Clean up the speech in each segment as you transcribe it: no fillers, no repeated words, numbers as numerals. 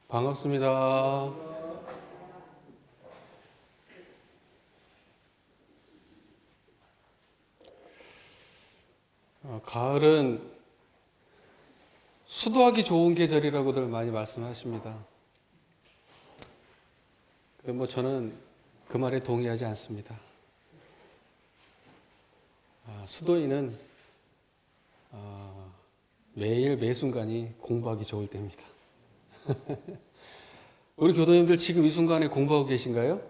반갑습니다. 가을은 수도하기 좋은 계절이라고들 많이 말씀하십니다. 저는 그 말에 동의하지 않습니다. 수도인은 매일 매순간이 공부하기 좋을 때입니다. 우리 교도님들 지금 이 순간에 공부하고 계신가요?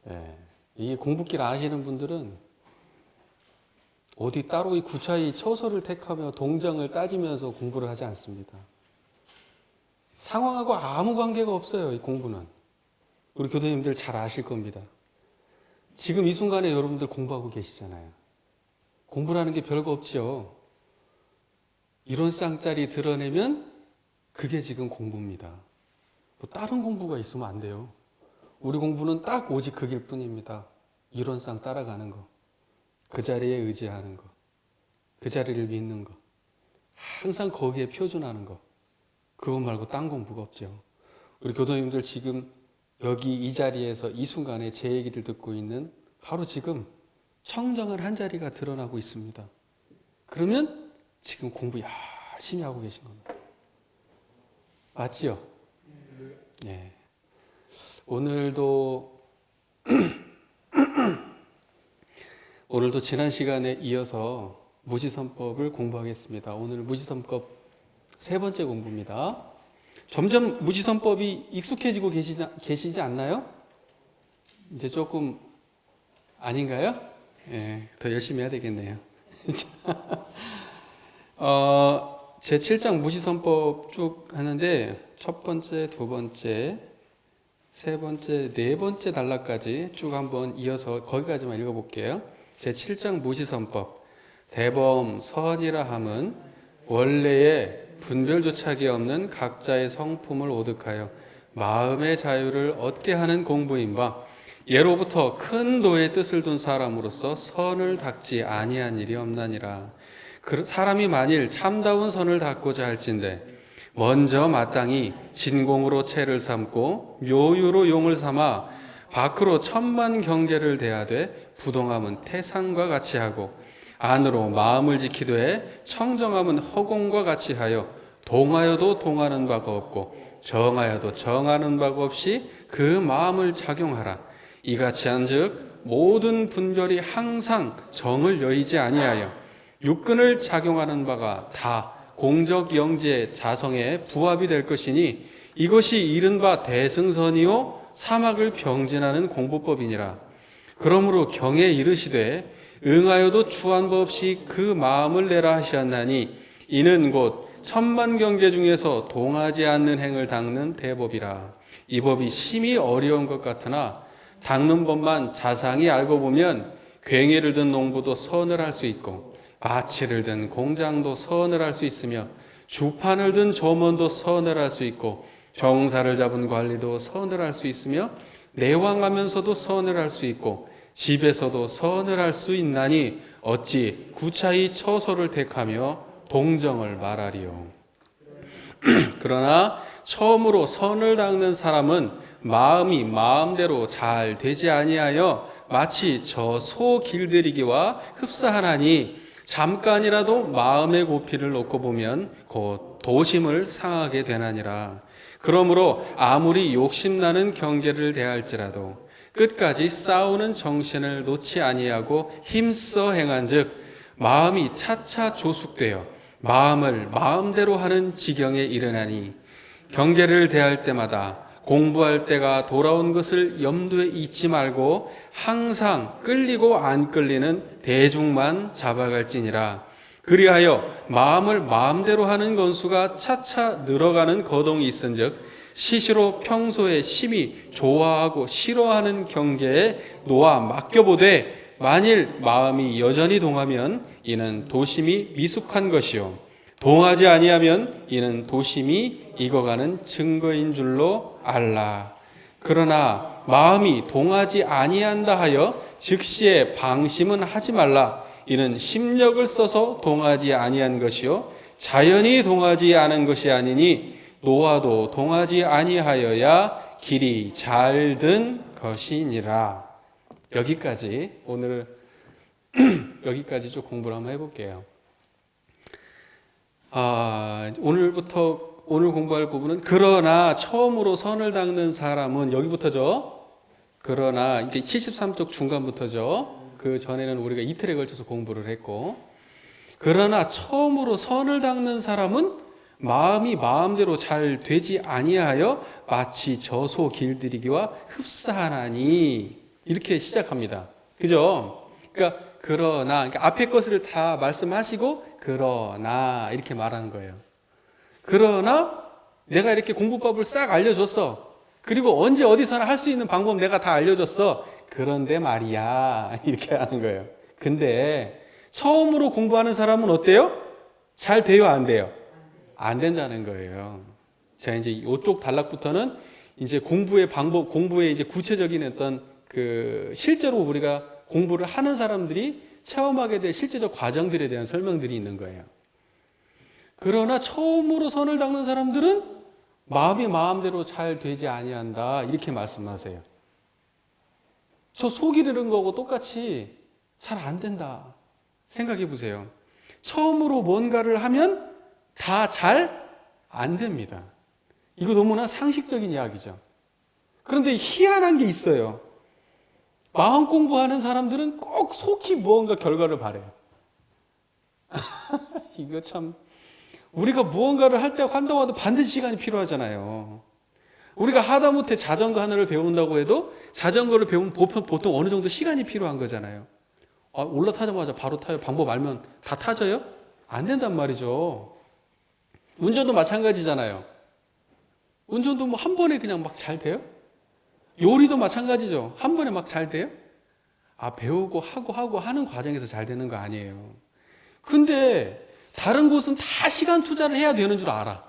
네. 이 공부길 아시는 분들은 어디 따로 이 구차히 처소를 택하며 동정을 따지면서 공부를 하지 않습니다. 상황하고 아무 관계가 없어요, 이 공부는. 우리 교도님들 잘 아실 겁니다. 지금 이 순간에 여러분들 공부하고 계시잖아요. 공부라는 게 별거 없죠. 이론쌍짜리 드러내면 그게 지금 공부입니다. 뭐 다른 공부가 있으면 안 돼요. 우리 공부는 딱 오직 그길 뿐입니다. 이론상 따라가는 거. 그 자리에 의지하는 거. 그 자리를 믿는 거. 항상 거기에 표준하는 거. 그거 말고 딴 공부가 없죠. 우리 교도님들 지금 여기 이 자리에서 이 순간에 제 얘기를 듣고 있는 바로 지금 청정한 한 자리가 드러나고 있습니다. 그러면 지금 공부 열심히 하고 계신 겁니다. 맞지요? 예. 오늘도 지난 시간에 이어서 무지선법을 공부하겠습니다. 오늘 무지선법 세 번째 공부입니다. 점점 무지선법이 익숙해지고 계시지 않나요? 이제 조금 아닌가요? 예, 더 열심히 해야 되겠네요. 제 7장 무지선법 쭉 하는데 첫 번째, 두 번째, 세 번째, 네 번째 단락까지 쭉 한번 이어서 거기까지만 읽어볼게요. 제 7장 무지선법. 대범 서원이라 함은 원래의 분별조차기 없는 각자의 성품을 오득하여 마음의 자유를 얻게 하는 공부인 바, 예로부터 큰 도의 뜻을 둔 사람으로서 선을 닦지 아니한 일이 없나니라. 사람이 만일 참다운 선을 닦고자 할진대 먼저 마땅히 진공으로 채를 삼고 묘유로 용을 삼아 밖으로 천만 경계를 대하되 부동함은 태산과 같이 하고 안으로 마음을 지키되 청정함은 허공과 같이 하여 동하여도 동하는 바가 없고 정하여도 정하는 바가 없이 그 마음을 작용하라. 이같이 한즉 모든 분별이 항상 정을 여의지 아니하여 육근을 작용하는 바가 다 공적 영지의 자성에 부합이 될 것이니 이것이 이른바 대승선이요 사막을 병진하는 공부법이니라. 그러므로 경에 이르시되 응하여도 추한 법 없이 그 마음을 내라 하시었나니 이는 곧 천만 경계 중에서 동하지 않는 행을 닦는 대법이라. 이 법이 심히 어려운 것 같으나 닦는 법만 자상히 알고 보면 괭이를 든 농부도 선을 할 수 있고 아치를 든 공장도 선을 할 수 있으며 주판을 든 조먼도 선을 할 수 있고 정사를 잡은 관리도 선을 할 수 있으며 내왕하면서도 선을 할 수 있고 집에서도 선을 할 수 있나니 어찌 구차히 처소를 택하며 동정을 말하리요. 그러나 처음으로 선을 닦는 사람은 마음이 마음대로 잘 되지 아니하여 마치 저 소 길들이기와 흡사하나니 잠깐이라도 마음의 고피를 놓고 보면 곧 도심을 상하게 되나니라. 그러므로 아무리 욕심나는 경계를 대할지라도 끝까지 싸우는 정신을 놓지 아니하고 힘써 행한즉 마음이 차차 조숙되어 마음을 마음대로 하는 지경에 이르나니 경계를 대할 때마다 공부할 때가 돌아온 것을 염두에 잊지 말고 항상 끌리고 안 끌리는 대중만 잡아갈지니라. 그리하여 마음을 마음대로 하는 건수가 차차 늘어가는 거동이 있은즉 시시로 평소에 심히 좋아하고 싫어하는 경계에 놓아 맡겨보되 만일 마음이 여전히 동하면 이는 도심이 미숙한 것이요 동하지 아니하면 이는 도심이 익어가는 증거인 줄로 알라. 그러나 마음이 동하지 아니한다 하여 즉시에 방심은 하지 말라. 이는 심력을 써서 동하지 아니한 것이요 자연히 동하지 않은 것이 아니니 노화도 동하지 아니하여야 길이 잘 든 것이니라. 여기까지 오늘 여기까지 좀 공부를 한번 해볼게요. 오늘 공부할 부분은 그러나 처음으로 선을 닦는 사람은 여기부터죠. 그러나 이게 73쪽 중간부터죠. 그 전에는 우리가 이틀에 걸쳐서 공부를 했고, 그러나 처음으로 선을 닦는 사람은 마음이 마음대로 잘 되지 아니하여 마치 젖소 길들이기와 흡사하나니, 이렇게 시작합니다. 그죠? 그러니까 앞에 것을 다 말씀하시고 그러나 이렇게 말하는 거예요. 그러나 내가 이렇게 공부법을 싹 알려줬어. 그리고 언제 어디서나 할 수 있는 방법 내가 다 알려줬어. 그런데 말이야, 이렇게 하는 거예요. 근데 처음으로 공부하는 사람은 어때요? 잘 돼요, 안 돼요? 안 된다는 거예요. 자, 이제 이쪽 단락부터는 이제 공부의 방법, 공부의 이제 구체적인 어떤 실제로 우리가 공부를 하는 사람들이 체험하게 될 실제적 과정들에 대한 설명들이 있는 거예요. 그러나 처음으로 선을 닦는 사람들은 마음이 마음대로 잘 되지 아니한다, 이렇게 말씀하세요. 저 속이 들은 거고 똑같이 잘 안 된다 생각해 보세요. 처음으로 뭔가를 하면 다 잘 안 됩니다. 이거 너무나 상식적인 이야기죠. 그런데 희한한 게 있어요. 마음 공부하는 사람들은 꼭 속히 무언가 결과를 바래요. 이거 참, 우리가 무언가를 한다고 해도 반드시 시간이 필요하잖아요. 우리가 하다못해 자전거 하나를 배운다고 해도 자전거를 배우면 보통 어느 정도 시간이 필요한 거잖아요. 올라타자마자 바로 타요. 방법 알면 다 타져요? 안 된단 말이죠. 운전도 마찬가지잖아요. 운전도 뭐 한 번에 그냥 막 잘 돼요? 요리도 마찬가지죠. 한 번에 막 잘 돼요? 배우고 하고 하는 과정에서 잘 되는 거 아니에요. 근데 다른 곳은 다 시간 투자를 해야 되는 줄 알아.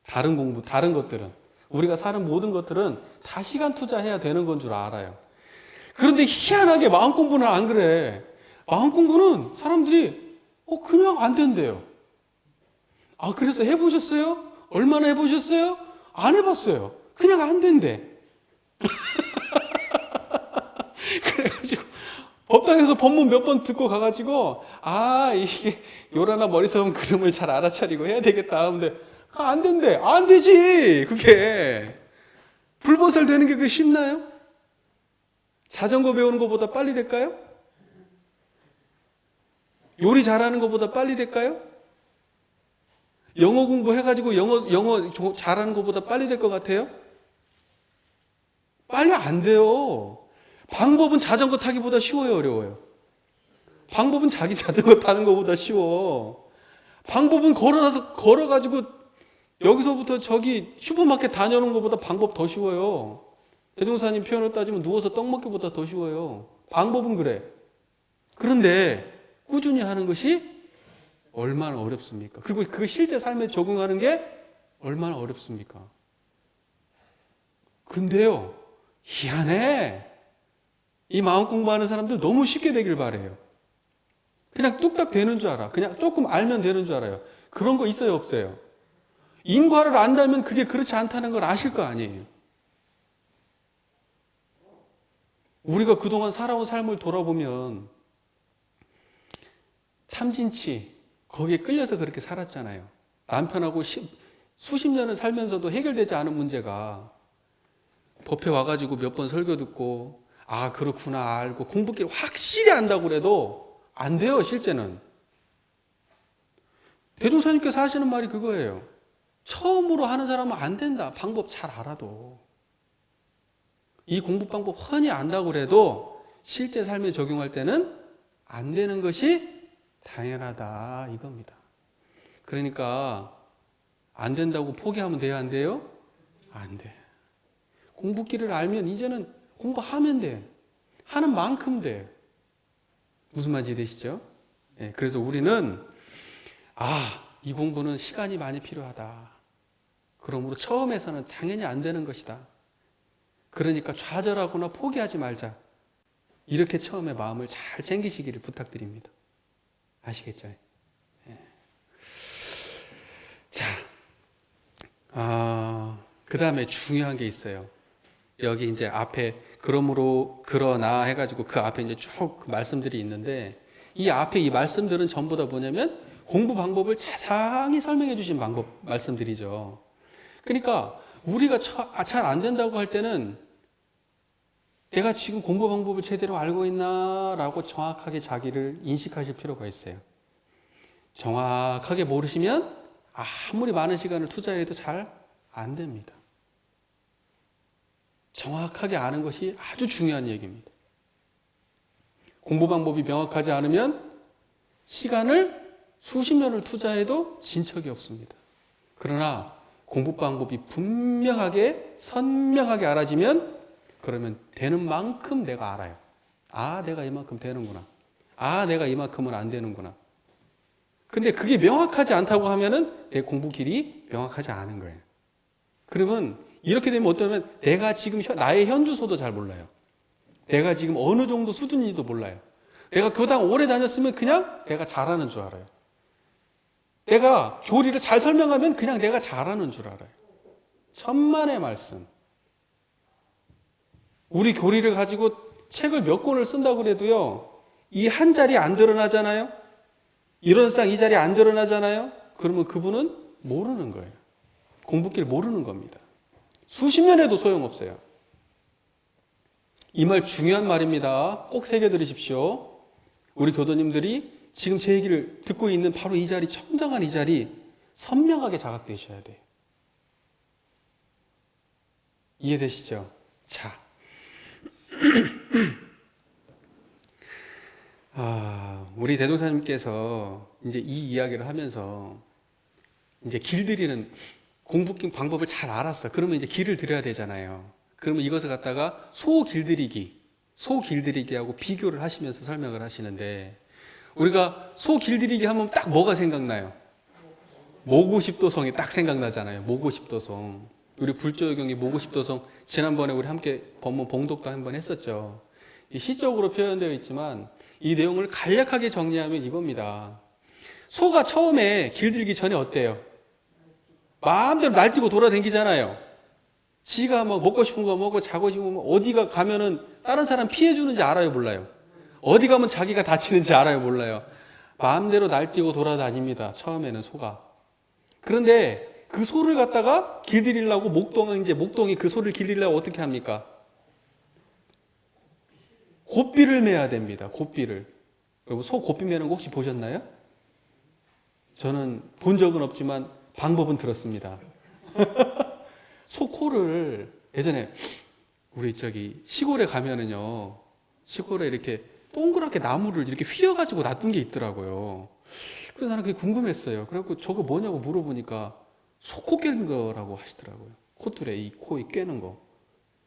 다른 공부, 다른 것들은. 우리가 사는 모든 것들은 다 시간 투자해야 되는 건 줄 알아요. 그런데 희한하게 마음 공부는 안 그래. 마음 공부는 사람들이 그냥 안 된대요. 그래서 해보셨어요? 얼마나 해보셨어요? 안 해봤어요. 그냥 안 된대. 그래가지고 법당에서 법문 몇 번 듣고 가가지고 이게 요란한 머리서문 그림을 잘 알아차리고 해야 되겠다 하는데 안 된대. 안 되지. 그게 불보살 되는 게 그게 쉽나요? 자전거 배우는 것보다 빨리 될까요? 요리 잘하는 것보다 빨리 될까요? 영어 공부해가지고 영어 잘하는 것보다 빨리 될 것 같아요? 빨리 안 돼요. 방법은 자전거 타기보다 쉬워요, 어려워요? 방법은 자기 자전거 타는 것보다 쉬워. 방법은 걸어가지고 여기서부터 저기 슈퍼마켓 다녀오는 것보다 방법 더 쉬워요. 대종사님 표현을 따지면 누워서 떡 먹기보다 더 쉬워요. 방법은 그래. 그런데 꾸준히 하는 것이 얼마나 어렵습니까? 그리고 그 실제 삶에 적용하는 게 얼마나 어렵습니까? 근데요, 희한해. 이 마음 공부하는 사람들 너무 쉽게 되길 바래요. 그냥 뚝딱 되는 줄 알아. 그냥 조금 알면 되는 줄 알아요. 그런 거 있어요, 없어요? 인과를 안다면 그게 그렇지 않다는 걸 아실 거 아니에요. 우리가 그동안 살아온 삶을 돌아보면 탐진치, 거기에 끌려서 그렇게 살았잖아요. 남편하고 수십 년을 살면서도 해결되지 않은 문제가 법회 와가지고 몇 번 설교 듣고 그렇구나 알고 공부기를 확실히 안다고 그래도 안 돼요, 실제는. 대종사님께서 하시는 말이 그거예요. 처음으로 하는 사람은 안 된다. 방법 잘 알아도. 이 공부 방법 훤히 안다고 그래도 실제 삶에 적용할 때는 안 되는 것이 당연하다, 이겁니다. 그러니까 안 된다고 포기하면 돼요, 안 돼요? 안 돼. 공부기를 알면 이제는 공부하면 돼. 하는 만큼 돼. 무슨 말인지 이해되시죠? 그래서 우리는 이 공부는 시간이 많이 필요하다. 그러므로 처음에서는 당연히 안 되는 것이다. 그러니까 좌절하거나 포기하지 말자. 이렇게 처음에 마음을 잘 챙기시기를 부탁드립니다. 아시겠죠? 예. 자, 그 다음에 중요한 게 있어요. 여기 이제 앞에 그러므로 그러나 해가지고 그 앞에 이제 쭉 말씀들이 있는데 이 앞에 이 말씀들은 전부 다 뭐냐면 공부 방법을 자세히 설명해 주신 말씀들이죠. 그러니까 우리가 잘 안 된다고 할 때는 내가 지금 공부 방법을 제대로 알고 있나라고 정확하게 자기를 인식하실 필요가 있어요. 정확하게 모르시면 아무리 많은 시간을 투자해도 잘 안 됩니다. 정확하게 아는 것이 아주 중요한 얘기입니다. 공부 방법이 명확하지 않으면 시간을 수십 년을 투자해도 진척이 없습니다. 그러나 공부 방법이 분명하게 선명하게 알아지면 그러면 되는 만큼 내가 알아요. 내가 이만큼 되는구나. 내가 이만큼은 안 되는구나. 근데 그게 명확하지 않다고 하면은 내 공부 길이 명확하지 않은 거예요. 그러면 이렇게 되면 어떠면 내가 지금 나의 현주소도 잘 몰라요. 내가 지금 어느 정도 수준인지도 몰라요. 내가 교당 오래 다녔으면 그냥 내가 잘하는 줄 알아요. 내가 교리를 잘 설명하면 그냥 내가 잘하는 줄 알아요. 천만의 말씀. 우리 교리를 가지고 책을 몇 권을 쓴다고 그래도요, 이 한 자리 안 드러나잖아요? 이런 쌍 이 자리 안 드러나잖아요? 그러면 그분은 모르는 거예요. 공부길 모르는 겁니다. 수십 년 해도 소용없어요. 이 말 중요한 말입니다. 꼭 새겨들으십시오. 우리 교도님들이 지금 제 얘기를 듣고 있는 바로 이 자리, 청정한 이 자리 선명하게 자각되셔야 돼요. 이해되시죠? 자, 우리 대종사님께서 이제 이 이야기를 하면서 이제 길들이는 공부 방법을 잘 알았어. 그러면 이제 길을 들여야 되잖아요. 그러면 이것을 갖다가 소길들이기하고 비교를 하시면서 설명을 하시는데 우리가 소길들이기 하면 딱 뭐가 생각나요? 모구십도성이 딱 생각나잖아요. 모구십도성. 우리 불조경이 모구십도성 지난번에 우리 함께 법문 봉독도 한번 했었죠. 이 시적으로 표현되어 있지만 이 내용을 간략하게 정리하면 이겁니다. 소가 처음에 길들기 전에 어때요? 마음대로 날뛰고 돌아다니잖아요. 지가 막 먹고 싶은 거 먹고 자고 싶은 거 어디가 가면은 다른 사람 피해 주는지 알아요, 몰라요? 어디 가면 자기가 다치는지 알아요, 몰라요? 마음대로 날뛰고 돌아다닙니다. 처음에는 소가. 그런데 그 소를 갖다가 길들이려고 목동이 그 소를 길들이려고 어떻게 합니까? 고삐를 매야 됩니다. 고삐를. 여러분 소 고삐 매는 거 혹시 보셨나요? 저는 본 적은 없지만 방법은 들었습니다. 소 코를 예전에 우리 시골에 가면은요, 시골에 이렇게 동그랗게 나무를 이렇게 휘어가지고 놔둔 게 있더라고요. 그래서 나는 그게 궁금했어요. 그래갖고 저거 뭐냐고 물어보니까 소코 깨는 거라고 하시더라고요. 콧줄에 이 코 깨는 거.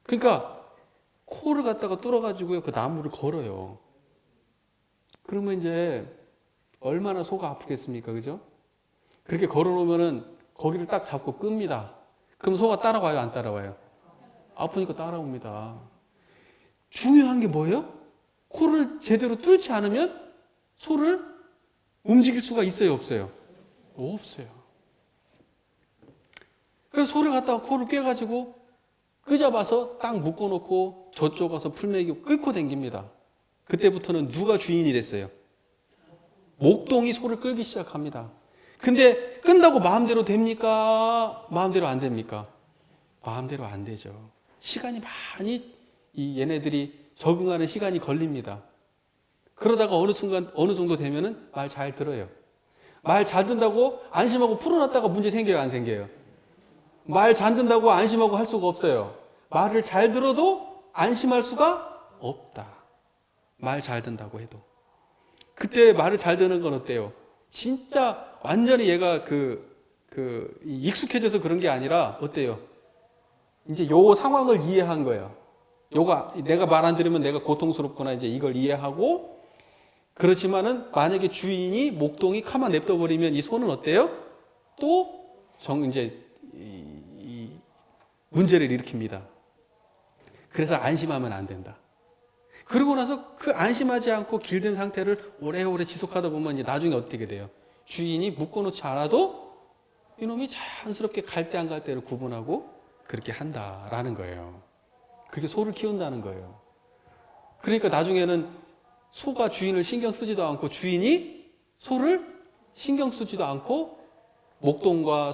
그러니까 코를 갖다가 뚫어가지고요, 그 나무를 걸어요. 그러면 이제 얼마나 소가 아프겠습니까, 그죠? 그렇게 걸어놓으면은 거기를 딱 잡고 끕니다. 그럼 소가 따라와요, 안 따라와요? 아프니까 따라옵니다. 중요한 게 뭐예요? 코를 제대로 뚫지 않으면 소를 움직일 수가 있어요, 없어요? 없어요. 그래서 소를 갖다가 코를 꿰가지고 끄잡아서 딱 묶어놓고 저쪽 가서 풀매기고 끌고 댕깁니다. 그때부터는 누가 주인이 됐어요? 목동이 소를 끌기 시작합니다. 근데 끈다고 마음대로 됩니까? 마음대로 안 됩니까? 마음대로 안 되죠. 시간이 많이 얘네들이 적응하는 시간이 걸립니다. 그러다가 어느 순간 어느 정도 되면은 말 잘 들어요. 말 잘 듣는다고 안심하고 풀어놨다가 문제 생겨요, 안 생겨요? 말 잘 듣는다고 안심하고 할 수가 없어요. 말을 잘 들어도 안심할 수가 없다. 말 잘 듣는다고 해도. 그때 말을 잘 듣는 건 어때요? 진짜 완전히 얘가 익숙해져서 그런 게 아니라 어때요? 이제 요 상황을 이해한 거예요. 요가 내가 말 안 들으면 내가 고통스럽구나, 이제 이걸 이해하고. 그렇지만은 만약에 주인이 목동이 가만 냅둬 버리면 이 소는 어때요? 또 이제 이 문제를 일으킵니다. 그래서 안심하면 안 된다. 그러고 나서 그 안심하지 않고 길든 상태를 오래오래 지속하다 보면 이제 나중에 어떻게 돼요? 주인이 묶어놓지 않아도 이놈이 자연스럽게 갈 때 안 갈 때를 구분하고 그렇게 한다라는 거예요. 그게 소를 키운다는 거예요. 그러니까 나중에는 소가 주인을 신경 쓰지도 않고 주인이 소를 신경 쓰지도 않고 목동과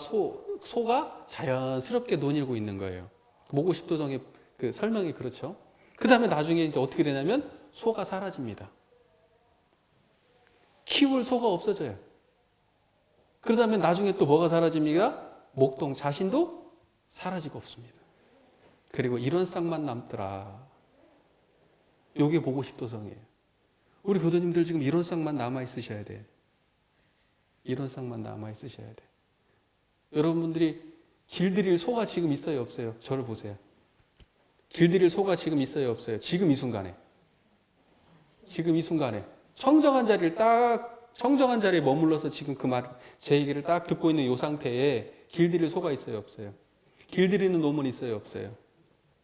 소가 자연스럽게 논일고 있는 거예요. 모고십도성의 그 설명이 그렇죠. 그 다음에 나중에 이제 어떻게 되냐면 소가 사라집니다. 키울 소가 없어져요. 그러다면 나중에 또 뭐가 사라집니까? 목동 자신도 사라지고 없습니다. 그리고 이런 쌍만 남더라. 요게 모고십도성이에요. 우리 교도님들 지금 이런 쌍만 남아 있으셔야 돼. 이런 쌍만 남아 있으셔야 돼. 여러분들이 길들일 소가 지금 있어요, 없어요? 저를 보세요. 길들일 소가 지금 있어요, 없어요? 지금 이 순간에. 지금 이 순간에. 청정한 자리에 머물러서 지금 그 말, 제 얘기를 딱 듣고 있는 이 상태에 길들일 소가 있어요, 없어요? 길들이는 놈은 있어요, 없어요?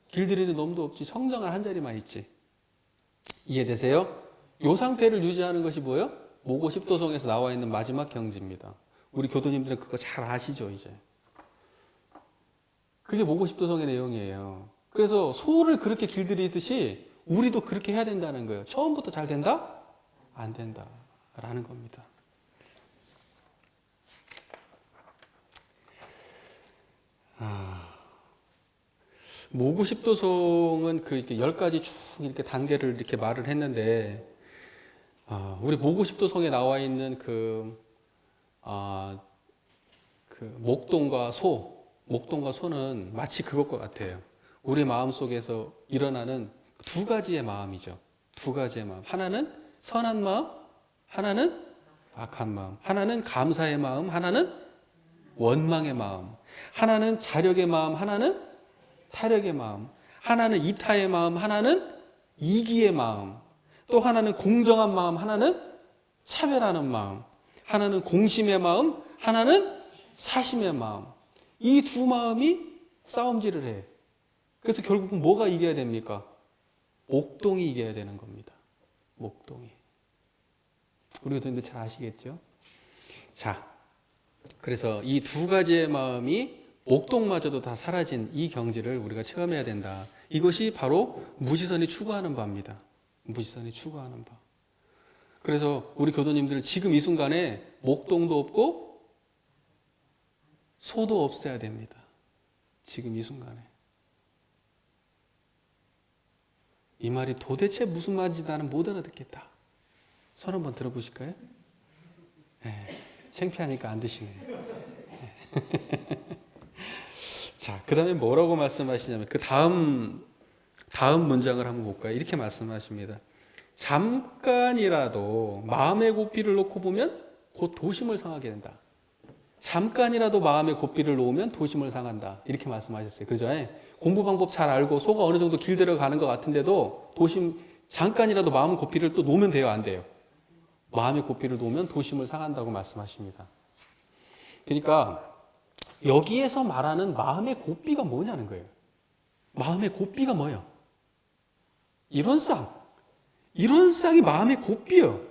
길들이는 놈도 없지. 청정한 한 자리만 있지. 이해되세요? 이 상태를 유지하는 것이 뭐예요? 모고십도성에서 나와 있는 마지막 경지입니다. 우리 교도님들은 그거 잘 아시죠, 이제. 그게 모고십도성의 내용이에요. 그래서 소를 그렇게 길들이듯이 우리도 그렇게 해야 된다는 거예요. 처음부터 잘 된다? 안 된다. 라는 겁니다. 모고십도성은 그 이렇게 10가지 쭉 이렇게 단계를 이렇게 말을 했는데, 우리 모고십도성에 나와 있는 그 목동과 소는 마치 그것과 같아요. 우리 마음 속에서 일어나는 두 가지의 마음이죠. 두 가지의 마음. 하나는 선한 마음, 하나는 악한 마음. 하나는 감사의 마음, 하나는 원망의 마음. 하나는 자력의 마음, 하나는 타력의 마음. 하나는 이타의 마음, 하나는 이기의 마음. 또 하나는 공정한 마음, 하나는 차별하는 마음. 하나는 공심의 마음, 하나는 사심의 마음. 이 두 마음이 싸움질을 해. 그래서 결국은 뭐가 이겨야 됩니까? 목동이 이겨야 되는 겁니다. 목동이. 우리 교도님들 잘 아시겠죠? 자, 그래서 이 두 가지의 마음이 목동마저도 다 사라진 이 경지를 우리가 체험해야 된다. 이것이 바로 무지선이 추구하는 바입니다. 무지선이 추구하는 바. 그래서 우리 교도님들 지금 이 순간에 목동도 없고 소도 없애야 됩니다. 지금 이 순간에. 이 말이 도대체 무슨 말인지 나는 못 알아듣겠다. 손 한번 들어보실까요? 네, 창피하니까 안 드시네요. 네. 자, 그 다음에 뭐라고 말씀하시냐면 그 다음 문장을 한번 볼까요? 이렇게 말씀하십니다. 잠깐이라도 마음의 고삐를 놓고 보면 곧 도심을 상하게 된다. 잠깐이라도 마음의 고삐를 놓으면 도심을 상한다. 이렇게 말씀하셨어요. 그죠? 공부 방법 잘 알고 소가 어느 정도 길들여가는 것 같은데도 잠깐이라도 마음 고삐를 또 놓으면 돼요? 안 돼요? 마음의 고삐를 놓으면 도심을 상한다고 말씀하십니다. 그러니까 여기에서 말하는 마음의 고삐가 뭐냐는 거예요. 마음의 고삐가 뭐예요? 이런 쌍이 마음의 고삐예요.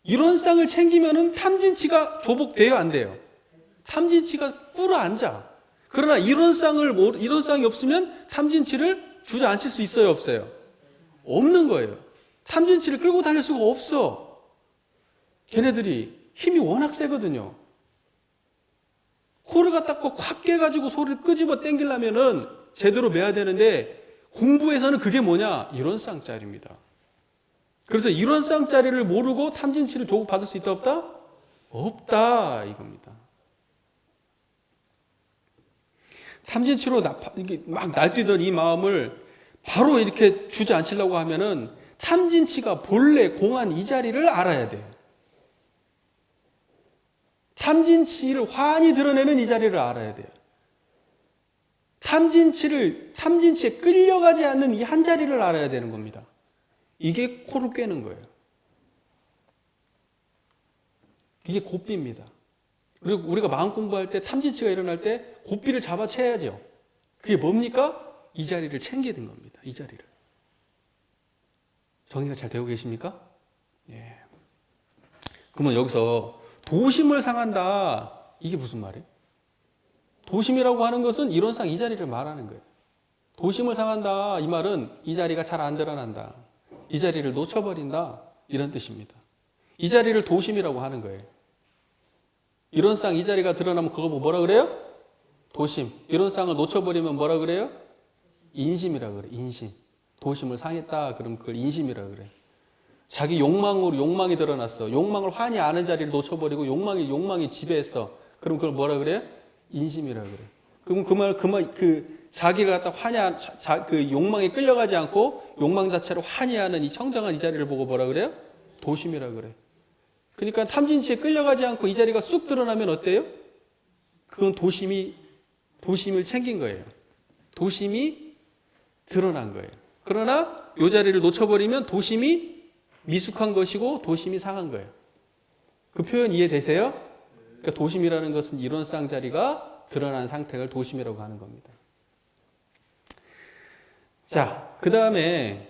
이런 쌍을 챙기면은 탐진치가 조복돼요, 안 돼요? 탐진치가 꿇어앉아. 그러나 이런 쌍이 없으면 탐진치를 주저앉힐 수 있어요, 없어요? 없는 거예요. 탐진치를 끌고 다닐 수가 없어. 걔네들이 힘이 워낙 세거든요. 코를 갖다 꼭 확 깨가지고 소를 끄집어 당기려면은 제대로 매야 되는데 공부에서는 그게 뭐냐? 이런 쌍짜리입니다. 그래서 이런 쌍짜리를 모르고 탐진치를 조급받을 수 있다 없다? 없다 이겁니다. 탐진치로 막 날뛰던 이 마음을 바로 이렇게 주저앉히려고 하면은 탐진치가 본래 공한 이 자리를 알아야 돼요. 탐진치를 환히 드러내는 이 자리를 알아야 돼요. 탐진치에 끌려가지 않는 이 한 자리를 알아야 되는 겁니다. 이게 코를 꿰는 거예요. 이게 고삐입니다. 그리고 우리가 마음 공부할 때 탐진치가 일어날 때 고삐를 잡아채야죠. 그게 뭡니까? 이 자리를 챙기는 겁니다. 이 자리를. 정리가 잘 되고 계십니까? 예. 그러면 여기서 도심을 상한다. 이게 무슨 말이에요? 도심이라고 하는 것은 이론상 이 자리를 말하는 거예요. 도심을 상한다. 이 말은 이 자리가 잘 안 드러난다. 이 자리를 놓쳐버린다. 이런 뜻입니다. 이 자리를 도심이라고 하는 거예요. 이론상 이 자리가 드러나면 그거 뭐라 그래요? 도심. 이론상을 놓쳐버리면 뭐라 그래요? 인심이라 그래. 인심. 도심을 상했다. 그럼 그걸 인심이라 그래. 자기 욕망으로 욕망이 드러났어. 욕망을 환히 아는 자리를 놓쳐버리고 욕망이 지배했어. 그럼 그걸 뭐라 그래요? 인심이라 그래. 그럼 자기를 갖다 그 욕망에 끌려가지 않고 욕망 자체를 환히 하는 이 청정한 이 자리를 보고 뭐라 그래요? 도심이라 그래. 그러니까 탐진치에 끌려가지 않고 이 자리가 쑥 드러나면 어때요? 그건 도심을 챙긴 거예요. 도심이 드러난 거예요. 그러나 이 자리를 놓쳐버리면 도심이 미숙한 것이고 도심이 상한 거예요. 그 표현 이해되세요? 그러니까 도심이라는 것은 이론상 자리가 드러난 상태를 도심이라고 하는 겁니다. 자, 그 다음에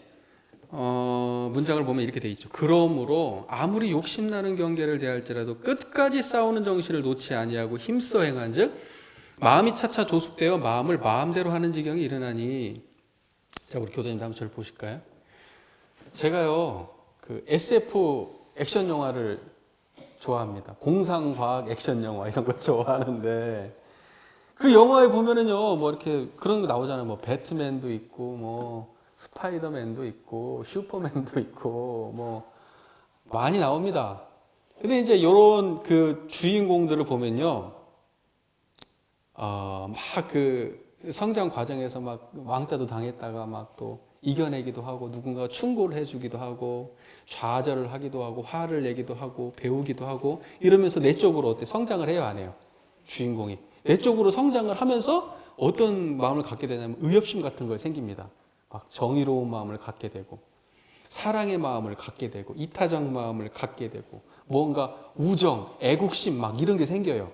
문장을 보면 이렇게 돼 있죠. 그러므로 아무리 욕심나는 경계를 대할지라도 끝까지 싸우는 정신을 놓지 아니하고 힘써 행한즉 마음이 차차 조숙되어 마음을 마음대로 하는 지경이 일어나니. 자, 우리 교수님도 한번 저를 보실까요? 제가요, 그 SF 액션 영화를 좋아합니다. 공상과학 액션 영화 이런 걸 좋아하는데 그 영화에 보면은요, 뭐 이렇게 그런 거 나오잖아요. 뭐 배트맨도 있고, 뭐 스파이더맨도 있고, 슈퍼맨도 있고, 뭐 많이 나옵니다. 근데 이제 이런 그 주인공들을 보면요, 막 그 성장 과정에서 막 왕따도 당했다가 막 또 이겨내기도 하고 누군가 충고를 해주기도 하고 좌절을 하기도 하고 화를 내기도 하고 배우기도 하고 이러면서 내적으로 어때? 성장을 해요, 안 해요? 주인공이. 내적으로 성장을 하면서 어떤 마음을 갖게 되냐면 의협심 같은 거 생깁니다. 막 정의로운 마음을 갖게 되고 사랑의 마음을 갖게 되고 이타적 마음을 갖게 되고 뭔가 우정, 애국심 막 이런 게 생겨요.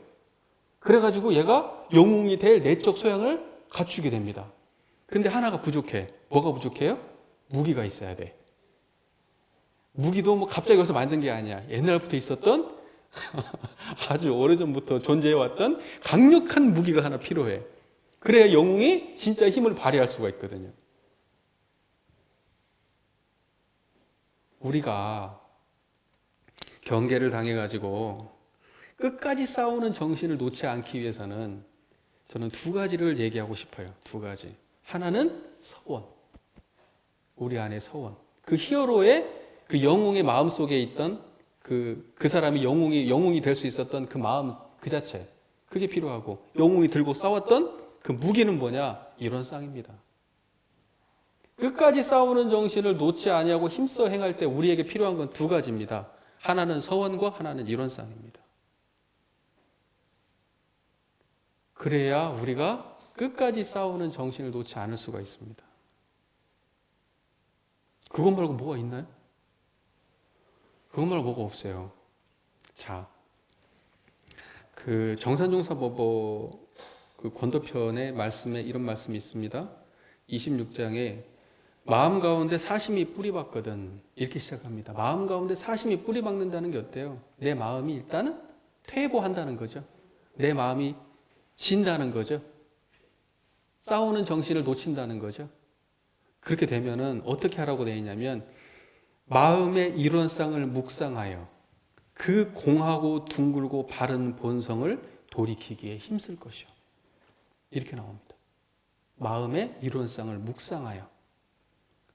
그래가지고 얘가 영웅이 될 내적 소양을 갖추게 됩니다. 근데 하나가 부족해. 뭐가 부족해요? 무기가 있어야 돼. 무기도 뭐 갑자기 여기서 만든 게 아니야. 옛날부터 있었던 아주 오래전부터 존재해왔던 강력한 무기가 하나 필요해. 그래야 영웅이 진짜 힘을 발휘할 수가 있거든요. 우리가 경계를 당해가지고 끝까지 싸우는 정신을 놓지 않기 위해서는 저는 두 가지를 얘기하고 싶어요. 두 가지. 하나는 서원. 우리 안에 서원. 그 히어로의 그 영웅의 마음 속에 있던 그 사람이 영웅이 될 수 있었던 그 마음 그 자체. 그게 필요하고 영웅이 들고 싸웠던 그 무기는 뭐냐? 이론상입니다. 끝까지 싸우는 정신을 놓지 아니하고 힘써 행할 때 우리에게 필요한 건 두 가지입니다. 하나는 서원과 하나는 이론상입니다. 그래야 우리가 끝까지 싸우는 정신을 놓지 않을 수가 있습니다. 그것 말고 뭐가 있나요? 그것 말고 뭐가 없어요. 자, 그 정산종사법어 그 권도편의 말씀에 이런 말씀이 있습니다. 26장에 마음 가운데 사심이 뿌리 박거든 이렇게 시작합니다. 마음 가운데 사심이 뿌리 박는다는 게 어때요? 내 마음이 일단은 퇴보한다는 거죠. 내 마음이 진다는 거죠. 싸우는 정신을 놓친다는 거죠. 그렇게 되면은 어떻게 하라고 되어 있냐면 마음의 이론상을 묵상하여 그 공하고 둥글고 바른 본성을 돌이키기에 힘쓸 것이요. 이렇게 나옵니다. 마음의 이론상을 묵상하여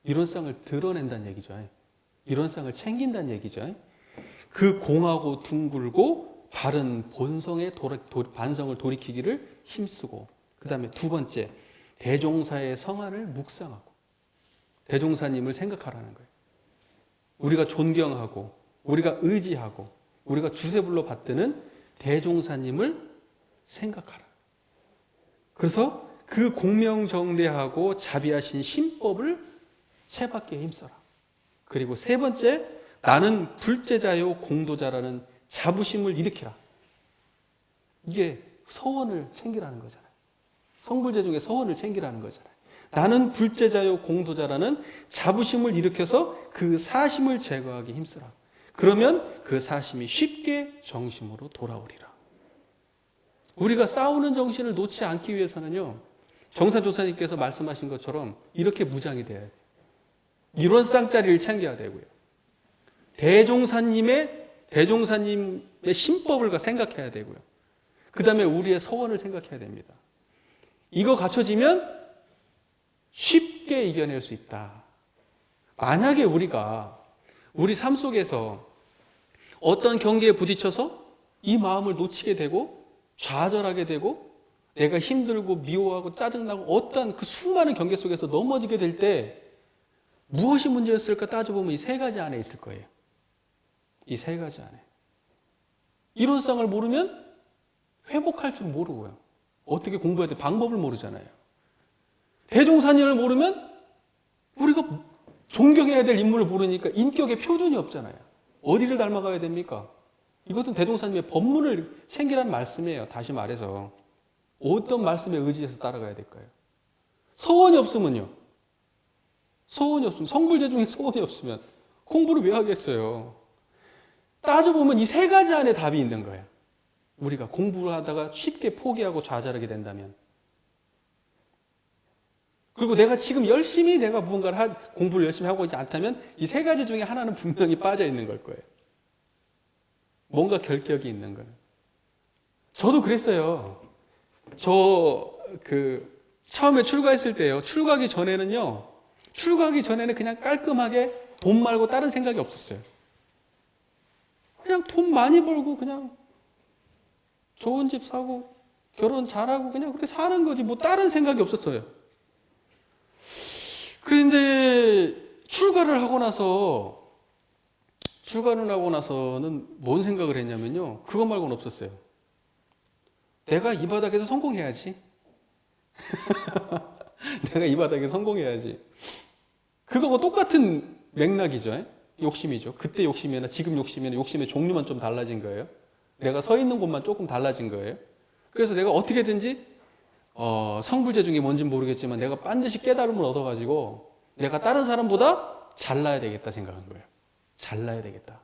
이론상을 드러낸다는 얘기죠. 이론상을 챙긴다는 얘기죠. 그 공하고 둥글고 바른 본성의 반성을 돌이키기를 힘쓰고 그 다음에 두 번째 대종사의 성화를 묵상하고 대종사님을 생각하라는 거예요. 우리가 존경하고 우리가 의지하고 우리가 주세불로 받드는 대종사님을 생각하라. 그래서 그 공명정대하고 자비하신 신법을 채받기에 힘써라. 그리고 세 번째 나는 불제자요 공도자라는 자부심을 일으키라. 이게 서원을 챙기라는 거잖아요. 성불제 중에 서원을 챙기라는 거잖아요. 나는 불제자요 공도자라는 자부심을 일으켜서 그 사심을 제거하기 힘쓰라. 그러면 그 사심이 쉽게 정심으로 돌아오리라. 우리가 싸우는 정신을 놓지 않기 위해서는요, 정사조사님께서 말씀하신 것처럼 이렇게 무장이 돼야 돼요. 일원상짜리를 챙겨야 되고요. 대종사님의 신법을 생각해야 되고요. 그 다음에 우리의 서원을 생각해야 됩니다. 이거 갖춰지면 쉽게 이겨낼 수 있다. 만약에 우리가 우리 삶 속에서 어떤 경계에 부딪혀서 이 마음을 놓치게 되고 좌절하게 되고 내가 힘들고 미워하고 짜증나고 어떤 그 수많은 경계 속에서 넘어지게 될 때 무엇이 문제였을까 따져보면 이 세 가지 안에 있을 거예요. 이 세 가지 안에. 이론상을 모르면 회복할 줄 모르고요. 어떻게 공부해야 돼? 방법을 모르잖아요. 대종사님을 모르면 우리가 존경해야 될 인물을 모르니까 인격의 표준이 없잖아요. 어디를 닮아가야 됩니까? 이것은 대종사님의 법문을 챙기라는 말씀이에요. 다시 말해서 어떤 말씀에 의지해서 따라가야 될까요? 서원이 없으면요. 서원이 없으면, 성불제 중에 서원이 없으면 공부를 왜 하겠어요? 따져보면 이 세 가지 안에 답이 있는 거예요. 우리가 공부를 하다가 쉽게 포기하고 좌절하게 된다면. 그리고 내가 지금 열심히 내가 무언가를 공부를 열심히 하고 있지 않다면 이 세 가지 중에 하나는 분명히 빠져 있는 걸 거예요. 뭔가 결격이 있는 거예요. 저도 그랬어요. 처음에 출가했을 때요. 출가하기 전에는 그냥 깔끔하게 돈 말고 다른 생각이 없었어요. 그냥 돈 많이 벌고 그냥 좋은 집 사고 결혼 잘하고 그냥 그렇게 사는 거지 뭐 다른 생각이 없었어요. 그런데 출가를 하고 나서는 뭔 생각을 했냐면요. 그것 말고는 없었어요. 내가 이 바닥에서 성공해야지. 내가 이 바닥에서 성공해야지. 그거하고 똑같은 맥락이죠. 욕심이죠. 그때 욕심이나 지금 욕심이나 욕심의 종류만 좀 달라진 거예요. 내가 서 있는 곳만 조금 달라진 거예요. 그래서 내가 어떻게든지 성불제 중에 뭔지는 모르겠지만 내가 반드시 깨달음을 얻어가지고 내가 다른 사람보다 잘나야 되겠다 생각한 거예요. 잘나야 되겠다.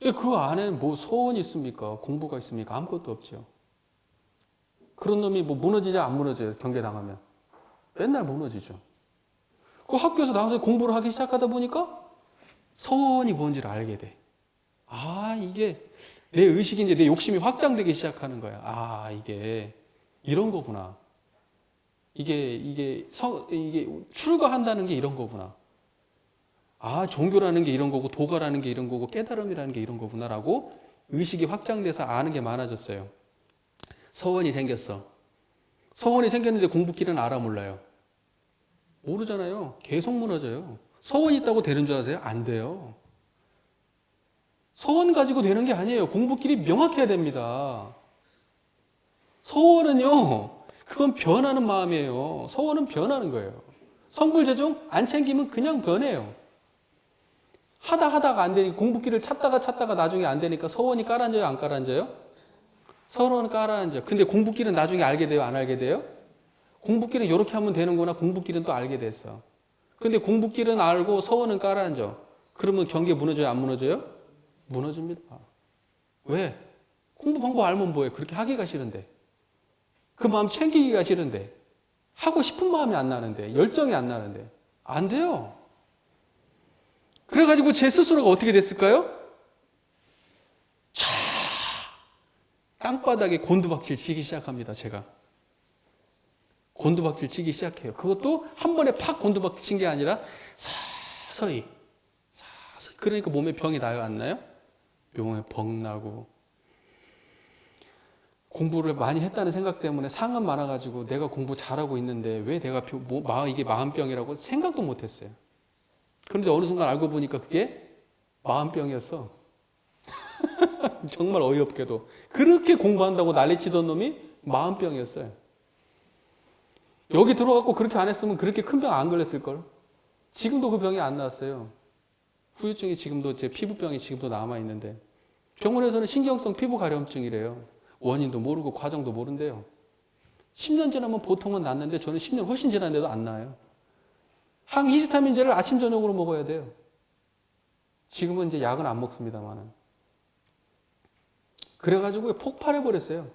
그 안에는 뭐 소원이 있습니까? 공부가 있습니까? 아무것도 없죠. 그런 놈이 뭐 무너지자 안 무너져요. 경계당하면. 맨날 무너지죠. 그 학교에서 나와서 공부를 하기 시작하다 보니까 서원이 뭔지를 알게 돼. 이게 내 의식인지 내 욕심이 확장되기 시작하는 거야. 이게 이런 거구나. 이게 출가한다는 게 이런 거구나. 종교라는 게 이런 거고 도가라는 게 이런 거고 깨달음이라는 게 이런 거구나라고 의식이 확장돼서 아는 게 많아졌어요. 서원이 생겼어. 서원이 생겼는데 공부길은 알아 몰라요? 모르잖아요. 계속 무너져요. 서원이 있다고 되는 줄 아세요? 안 돼요. 서원 가지고 되는 게 아니에요. 공부길이 명확해야 됩니다. 서원은요, 그건 변하는 마음이에요. 서원은 변하는 거예요. 성불제중 안 챙기면 그냥 변해요. 하다가 안 되니까 공부길을 찾다가 나중에 안 되니까 서원이 깔아앉아요, 안 깔아앉아요? 서원은 깔아앉아요. 근데 공부길은 나중에 알게 돼요, 안 알게 돼요? 공부길은 이렇게 하면 되는구나. 공부길은 또 알게 됐어. 근데 공부길은 알고 서원은 깔아앉아. 그러면 경계 무너져요, 안 무너져요? 무너집니다. 왜? 공부 방법 알면 뭐해? 그렇게 하기가 싫은데. 그 마음 챙기기가 싫은데. 하고 싶은 마음이 안 나는데. 열정이 안 나는데. 안 돼요. 그래가지고 제 스스로가 어떻게 됐을까요? 땅바닥에 곤두박질 치기 시작합니다, 제가. 곤두박질 치기 시작해요. 그것도 한 번에 팍 곤두박질 친 게 아니라 서서히. 그러니까 몸에 병이 나요, 안 나요? 병에 벙 나고. 공부를 많이 했다는 생각 때문에 상은 많아가지고 내가 공부 잘하고 있는데 왜 내가 이게 마음병이라고 생각도 못했어요. 그런데 어느 순간 알고 보니까 그게 마음병이었어. 정말 어이없게도. 그렇게 공부한다고 난리치던 놈이 마음병이었어요. 여기 들어갔고 그렇게 안 했으면 그렇게 큰 병 안 걸렸을걸. 지금도 그 병이 안 나왔어요. 후유증이 지금도 제 피부병이 지금도 남아있는데 병원에서는 신경성 피부 가려움증이래요. 원인도 모르고 과정도 모른대요. 10년 지나면 보통은 낫는데 저는 10년 훨씬 지났는데도 안 나요. 항히스타민제를 아침 저녁으로 먹어야 돼요. 지금은 이제 약은 안 먹습니다만은. 그래가지고 폭발해 버렸어요.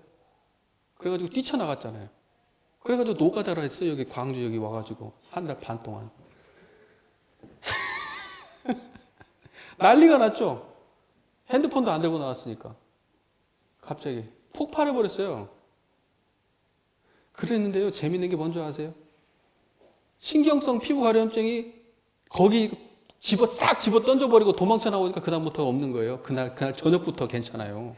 그래가지고 뛰쳐나갔잖아요. 그래가지고 노가다라 했어요. 여기 광주 여기 와가지고 한 달 반 동안. 난리가 났죠. 핸드폰도 안 들고 나왔으니까. 갑자기 폭발해 버렸어요. 그랬는데요. 재밌는 게 뭔지 아세요? 신경성 피부 가려움증이 거기 싹 집어 던져버리고 도망쳐 나오니까 그다음부터 없는 거예요. 그날 저녁부터 괜찮아요.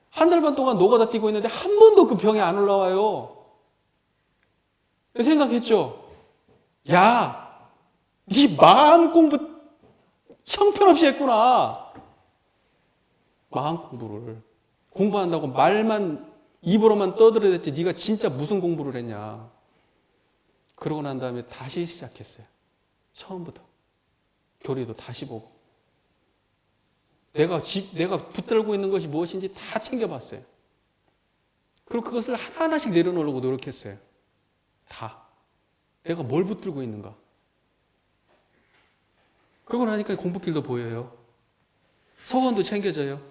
한 달 반 동안 노가다 뛰고 있는데 한 번도 그 병이 안 올라와요. 생각했죠. 야, 네 마음 공부 형편없이 했구나. 마음 공부를. 공부한다고 말만 입으로만 떠들어댔지 네가 진짜 무슨 공부를 했냐. 그러고 난 다음에 다시 시작했어요. 처음부터. 교리도 다시 보고. 내가 붙들고 있는 것이 무엇인지 다 챙겨봤어요. 그리고 그것을 하나하나씩 내려놓으려고 노력했어요. 다. 내가 뭘 붙들고 있는가. 그러고 나니까 공부길도 보여요. 서원도 챙겨져요.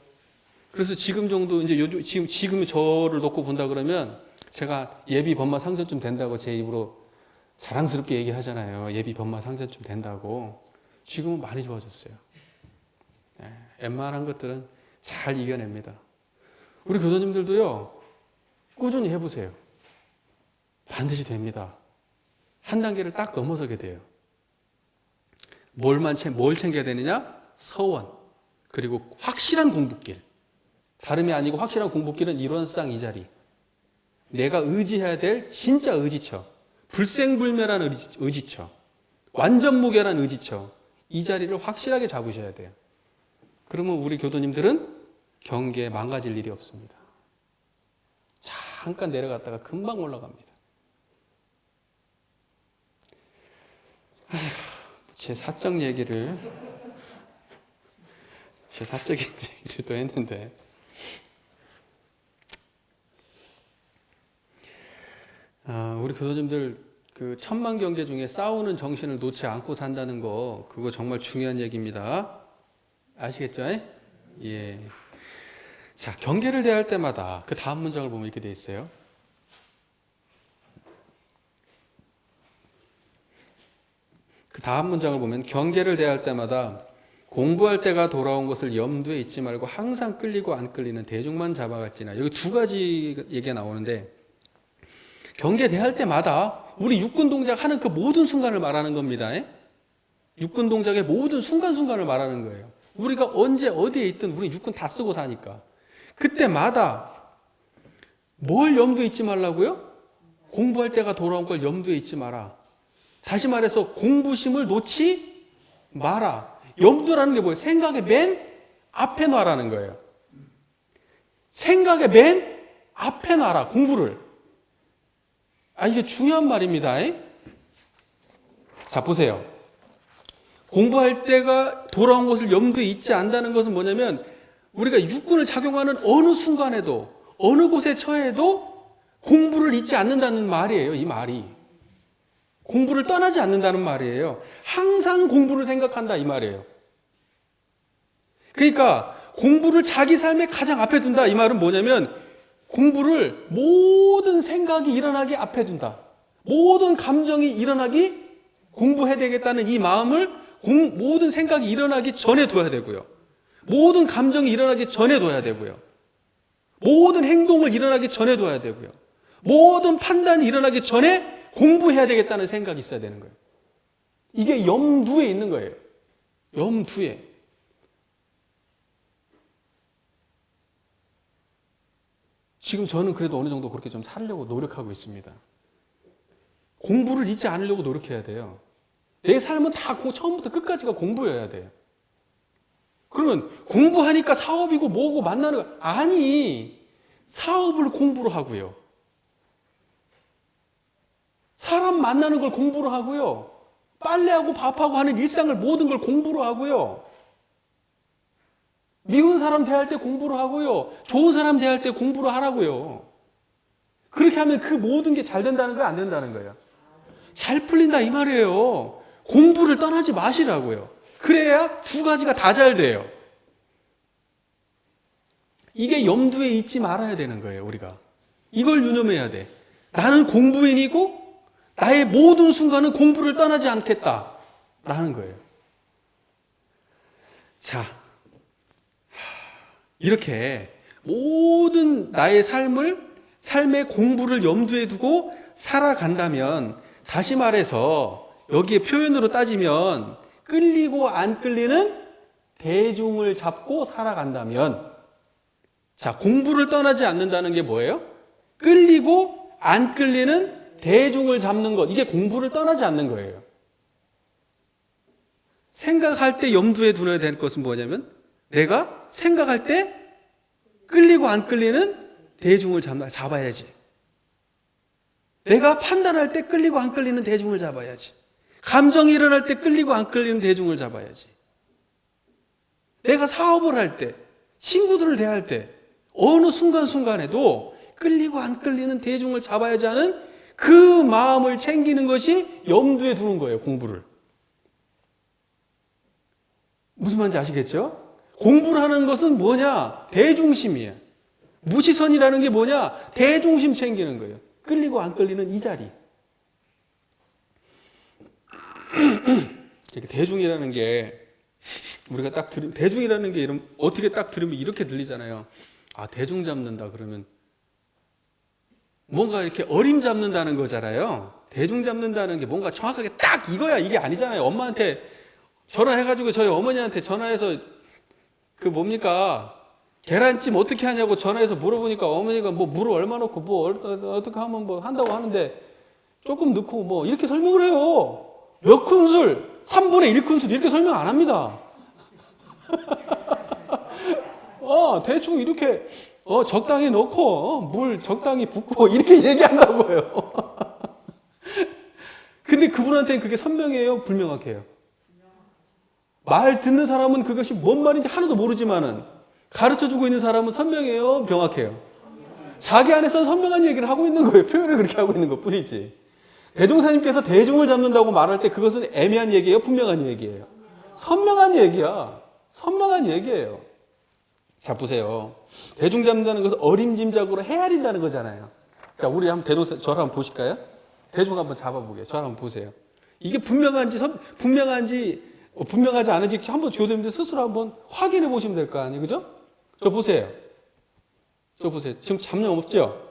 그래서 지금 정도 이제 지금 저를 놓고 본다 그러면 제가 예비 법마 상전쯤 된다고 제 입으로 자랑스럽게 얘기하잖아요. 예비 법마 상전쯤 된다고. 지금은 많이 좋아졌어요. 웬만한 것들은 잘 이겨냅니다. 우리 교도님들도요. 꾸준히 해보세요. 반드시 됩니다. 한 단계를 딱 넘어서게 돼요. 뭘 챙겨야 되느냐? 서원. 그리고 확실한 공부길. 다름이 아니고 확실한 공부길은 일원상 이 자리. 내가 의지해야 될 진짜 의지처. 불생불멸한 의지처. 완전무결한 의지처. 이 자리를 확실하게 잡으셔야 돼요. 그러면 우리 교도님들은 경계에 망가질 일이 없습니다. 잠깐 내려갔다가 금방 올라갑니다. 제 사적인 얘기를 또 했는데 우리 교도님들 그 천만 경계 중에 싸우는 정신을 놓지 않고 산다는 거 그거 정말 중요한 얘기입니다. 아시겠죠? 예. 자, 경계를 대할 때마다 그 다음 문장을 보면 이렇게 돼 있어요. 그 다음 문장을 보면 경계를 대할 때마다 공부할 때가 돌아온 것을 염두에 잊지 말고 항상 끌리고 안 끌리는 대중만 잡아갈지나. 여기 두 가지 얘기가 나오는데 경계 대할 때마다 우리 육군 동작 하는 그 모든 순간을 말하는 겁니다. 육군 동작의 모든 순간순간을 말하는 거예요. 우리가 언제 어디에 있든 우리 육군 다 쓰고 사니까. 그때마다 뭘 염두에 잊지 말라고요? 공부할 때가 돌아온 걸 염두에 잊지 마라. 다시 말해서 공부심을 놓지 마라. 염두라는 게 뭐예요? 생각의 맨 앞에 놔라는 거예요. 생각의 맨 앞에 놔라. 공부를. 이게 중요한 말입니다. 자, 보세요. 공부할 때가 돌아온 것을 염두에 잊지 않는다는 것은 뭐냐면 우리가 육군을 작용하는 어느 순간에도 어느 곳에 처해도 공부를 잊지 않는다는 말이에요. 이 말이. 공부를 떠나지 않는다는 말이에요. 항상 공부를 생각한다 이 말이에요. 그러니까 공부를 자기 삶의 가장 앞에 둔다 이 말은 뭐냐면 공부를 모든 생각이 일어나기 앞에 둔다. 모든 감정이 일어나기 공부해야 되겠다는 이 마음을 모든 생각이 일어나기 전에 둬야 되고요. 모든 감정이 일어나기 전에 둬야 되고요. 모든 행동을 일어나기 전에 둬야 되고요. 모든 판단이 일어나기 전에 공부해야 되겠다는 생각이 있어야 되는 거예요. 이게 염두에 있는 거예요. 염두에. 지금 저는 그래도 어느 정도 그렇게 좀 살려고 노력하고 있습니다. 공부를 잊지 않으려고 노력해야 돼요. 내 삶은 다 처음부터 끝까지가 공부여야 돼요. 그러면 공부하니까 사업이고 뭐고 만나는 거 아니, 사업을 공부로 하고요. 사람 만나는 걸 공부로 하고요. 빨래하고 밥하고 하는 일상을 모든 걸 공부로 하고요. 미운 사람 대할 때 공부를 하고요. 좋은 사람 대할 때 공부를 하라고요. 그렇게 하면 그 모든 게 잘 된다는 거예요? 안 된다는 거예요? 잘 풀린다 이 말이에요. 공부를 떠나지 마시라고요. 그래야 두 가지가 다 잘 돼요. 이게 염두에 있지 말아야 되는 거예요, 우리가. 이걸 유념해야 돼. 나는 공부인이고 나의 모든 순간은 공부를 떠나지 않겠다. 라는 거예요. 자, 이렇게 모든 나의 삶의 공부를 염두에 두고 살아간다면, 다시 말해서 여기에 표현으로 따지면 끌리고 안 끌리는 대중을 잡고 살아간다면, 자, 공부를 떠나지 않는다는 게 뭐예요? 끌리고 안 끌리는 대중을 잡는 것. 이게 공부를 떠나지 않는 거예요. 생각할 때 염두에 두어야 될 것은 뭐냐면, 내가 생각할 때 끌리고 안 끌리는 대중을 잡아야지. 내가 판단할 때 끌리고 안 끌리는 대중을 잡아야지. 감정이 일어날 때 끌리고 안 끌리는 대중을 잡아야지. 내가 사업을 할 때, 친구들을 대할 때, 어느 순간순간에도 끌리고 안 끌리는 대중을 잡아야지 하는 그 마음을 챙기는 것이 염두에 두는 거예요, 공부를. 무슨 말인지 아시겠죠? 공부를 하는 것은 뭐냐? 대중심이에요. 무시선이라는 게 뭐냐? 대중심 챙기는 거예요. 끌리고 안 끌리는 이 자리. 대중이라는 게 우리가 딱 대중이라는 게 어떻게 딱 들으면 이렇게 들리잖아요. 아, 대중 잡는다 그러면 뭔가 이렇게 어림 잡는다는 거잖아요. 대중 잡는다는 게 뭔가 정확하게 딱 이거야 이게 아니잖아요. 엄마한테 전화해가지고 저희 어머니한테 전화해서 그 뭡니까 계란찜 어떻게 하냐고 전화해서 물어보니까 어머니가 뭐 물을 얼마 넣고 뭐 어떻게 하면 뭐 한다고 하는데 조금 넣고 뭐 이렇게 설명을 해요. 몇 큰술, 3분의 1 큰술 이렇게 설명 안 합니다. 대충 이렇게 적당히 넣고 물 적당히 붓고 이렇게 얘기한다고요. 근데 그분한테는 그게 선명해요, 불명확해요? 말 듣는 사람은 그것이 뭔 말인지 하나도 모르지만은 가르쳐주고 있는 사람은 선명해요, 명확해요? 자기 안에서 선명한 얘기를 하고 있는 거예요. 표현을 그렇게 하고 있는 것 뿐이지. 대종사님께서 대중을 잡는다고 말할 때 그것은 애매한 얘기예요, 분명한 얘기예요? 선명한 얘기야. 선명한 얘기예요. 자, 보세요. 대중 잡는다는 것은 어림짐작으로 헤아린다는 거잖아요. 자, 우리 한번 저를 한번 보실까요? 대중 한번 잡아보게요. 저를 한번 보세요. 이게 분명하지 않은지 한번 교수님들 스스로 한번 확인해 보시면 될 거 아니에요. 그죠? 저 보세요. 지금 잡념 없죠?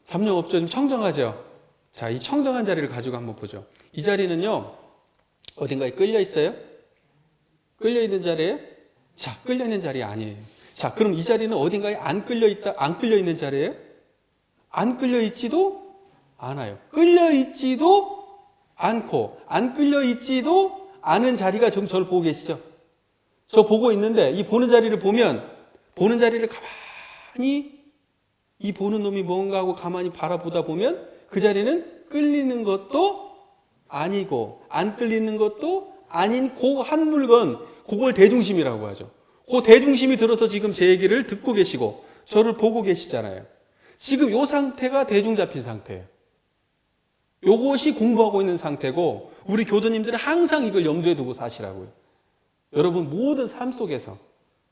잡념 없죠? 지금 청정하죠? 자, 이 청정한 자리를 가지고 한번 보죠. 이 자리는요, 어딘가에 끌려 있어요? 끌려 있는 자리예요? 자, 끌려 있는 자리 아니에요. 자, 그럼 이 자리는 어딘가에 안 끌려 있는 자리예요? 안 끌려 있지도 않아요. 끌려 있지도 않고, 안 끌려 있지도 않은 자리가 지금 저를 보고 계시죠? 저 보고 있는데, 이 보는 자리를 가만히, 이 보는 놈이 뭔가 하고 가만히 바라보다 보면, 그 자리는 끌리는 것도 아니고, 안 끌리는 것도 아닌 그 한 물건, 그걸 대중심이라고 하죠. 그 대중심이 들어서 지금 제 얘기를 듣고 계시고 저를 보고 계시잖아요. 지금 이 상태가 대중 잡힌 상태예요. 요것이 공부하고 있는 상태고 우리 교도님들은 항상 이걸 염두에 두고 사시라고요. 여러분 모든 삶 속에서.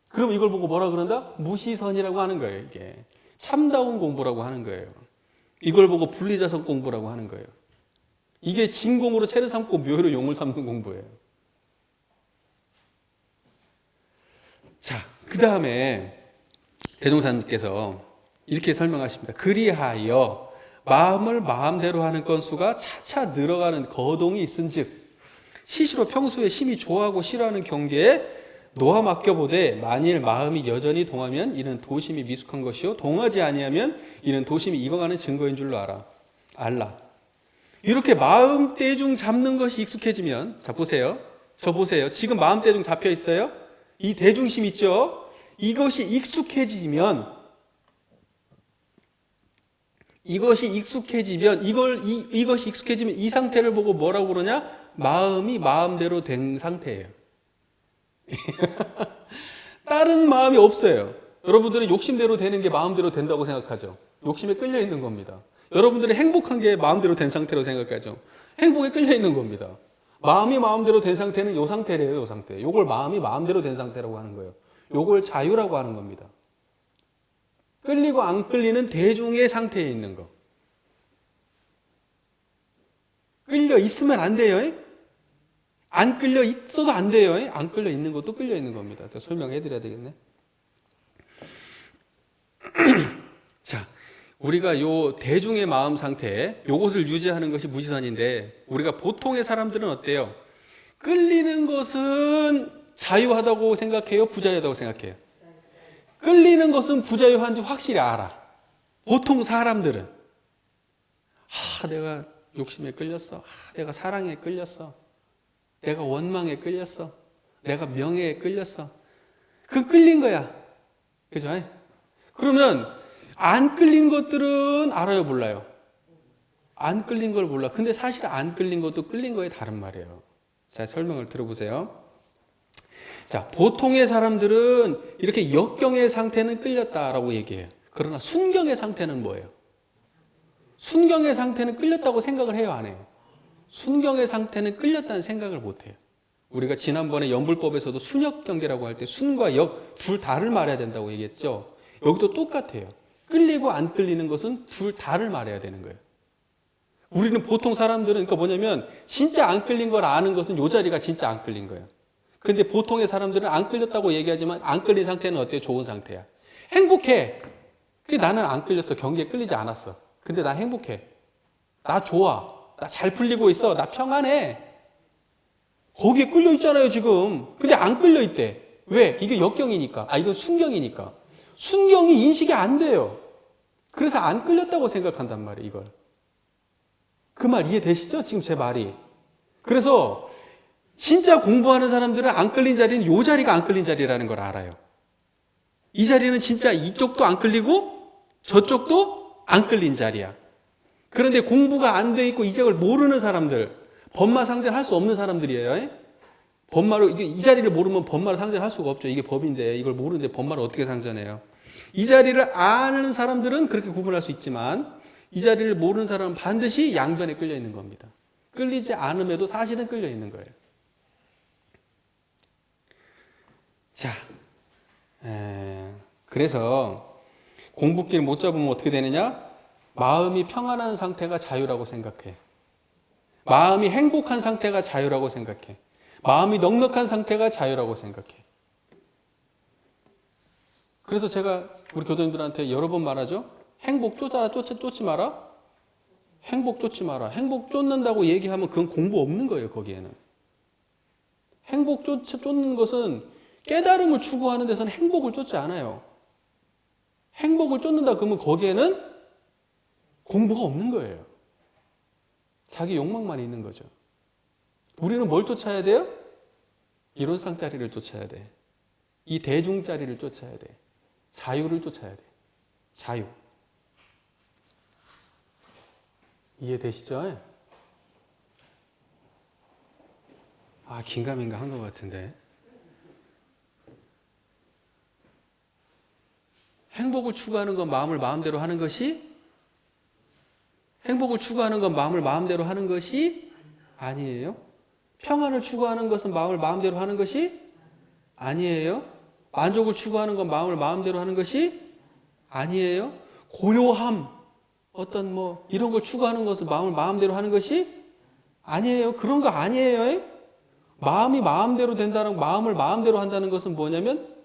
그럼 이걸 보고 뭐라 그런다? 무시선이라고 하는 거예요. 이게 참다운 공부라고 하는 거예요. 이걸 보고 분리자성 공부라고 하는 거예요. 이게 진공으로 채를 삼고 묘로 용을 삼는 공부예요. 자, 그 다음에 대종사님께서 이렇게 설명하십니다. 그리하여 마음을 마음대로 하는 건수가 차차 늘어가는 거동이 있은즉 시시로 평소에 심히 좋아하고 싫어하는 경계에 놓아 맡겨보되 만일 마음이 여전히 동하면 이는 도심이 미숙한 것이요 동하지 아니하면 이는 도심이 익어가는 증거인 줄로 알라. 이렇게 마음대중 잡는 것이 익숙해지면 자 보세요. 저 보세요. 지금 마음대중 잡혀 있어요? 이 대중심 있죠? 이것이 익숙해지면 이것이 익숙해지면 이 상태를 보고 뭐라고 그러냐? 마음이 마음대로 된 상태예요. 다른 마음이 없어요. 여러분들은 욕심대로 되는 게 마음대로 된다고 생각하죠. 욕심에 끌려 있는 겁니다. 여러분들이 행복한 게 마음대로 된 상태로 생각하죠. 행복에 끌려 있는 겁니다. 마음이 마음대로 된 상태는 요 상태래요, 요 상태. 요걸 마음이 마음대로 된 상태라고 하는 거예요. 요걸 자유라고 하는 겁니다. 끌리고 안 끌리는 대중의 상태에 있는 거. 끌려 있으면 안 돼요. 안 끌려 있어도 안 돼요. 안 끌려 있는 것도 끌려 있는 겁니다. 설명해 드려야 되겠네. 자, 우리가 요 대중의 마음 상태, 요것을 유지하는 것이 무지선인데, 우리가 보통의 사람들은 어때요? 끌리는 것은 자유하다고 생각해요? 부자유하다고 생각해요? 끌리는 것은 부자유한지 확실히 알아. 보통 사람들은. 내가 욕심에 끌렸어. 내가 사랑에 끌렸어. 내가 원망에 끌렸어. 내가 명예에 끌렸어. 그 끌린 거야. 그죠? 그러면 안 끌린 것들은 알아요, 몰라요? 안 끌린 걸 몰라. 근데 사실 안 끌린 것도 끌린 거에 다른 말이에요. 자, 설명을 들어보세요. 자, 보통의 사람들은 이렇게 역경의 상태는 끌렸다라고 얘기해요. 그러나 순경의 상태는 뭐예요? 순경의 상태는 끌렸다고 생각을 해요, 안 해요? 순경의 상태는 끌렸다는 생각을 못 해요. 우리가 지난번에 연불법에서도 순역경계라고 할 때 순과 역 둘 다를 말해야 된다고 얘기했죠. 여기도 똑같아요. 끌리고 안 끌리는 것은 둘 다를 말해야 되는 거예요. 우리는 보통 사람들은 그러니까 뭐냐면 진짜 안 끌린 걸 아는 것은 요 자리가 진짜 안 끌린 거예요. 근데 보통의 사람들은 안 끌렸다고 얘기하지만 안 끌린 상태는 어때요? 좋은 상태야. 행복해. 나는 안 끌렸어. 경계에 끌리지 않았어. 근데 나 행복해. 나 좋아. 나 잘 풀리고 있어. 나 평안해. 거기에 끌려 있잖아요, 지금. 근데 안 끌려 있대. 왜? 이게 역경이니까. 이건 순경이니까. 순경이 인식이 안 돼요. 그래서 안 끌렸다고 생각한단 말이에요, 이걸. 그 말 이해되시죠? 지금 제 말이. 그래서 진짜 공부하는 사람들은 안 끌린 자리는 요 자리가 안 끌린 자리라는 걸 알아요. 이 자리는 진짜 이쪽도 안 끌리고 저쪽도 안 끌린 자리야. 그런데 공부가 안 돼 있고 이적을 모르는 사람들, 법마 상대를 할 수 없는 사람들이에요. 법마로 이 자리를 모르면 법마로 상대를 할 수가 없죠. 이게 법인데 이걸 모르는데 법마를 어떻게 상전해요? 이 자리를 아는 사람들은 그렇게 구분할 수 있지만 이 자리를 모르는 사람은 반드시 양변에 끌려 있는 겁니다. 끌리지 않음에도 사실은 끌려 있는 거예요. 자, 그래서 공부길 못 잡으면 어떻게 되느냐? 마음이 평안한 상태가 자유라고 생각해. 마음이 행복한 상태가 자유라고 생각해. 마음이 넉넉한 상태가 자유라고 생각해. 그래서 제가 우리 교도님들한테 여러 번 말하죠. 행복 쫓지 마라. 행복 쫓지 마라. 행복 쫓는다고 얘기하면 그건 공부 없는 거예요, 거기에는. 행복 쫓는 것은 깨달음을 추구하는 데서는 행복을 쫓지 않아요. 행복을 쫓는다 그러면 거기에는 공부가 없는 거예요. 자기 욕망만 있는 거죠. 우리는 뭘 쫓아야 돼요? 이론상자리를 쫓아야 돼. 이 대중자리를 쫓아야 돼. 자유를 쫓아야 돼. 자유. 이해되시죠? 긴가민가 한 것 같은데. 행복을 추구하는 건 마음을 마음대로 하는 것이 행복을 추구하는 건 마음을 마음대로 하는 것이 아니에요. 평안을 추구하는 것은 마음을 마음대로 하는 것이 아니에요. 만족을 추구하는 건 마음을 마음대로 하는 것이 아니에요. 고요함, 어떤 이런 걸 추구하는 것은 마음을 마음대로 하는 것이 아니에요. 그런 거 아니에요. 마음이 마음대로 된다는 마음을 마음대로 한다는 것은 뭐냐면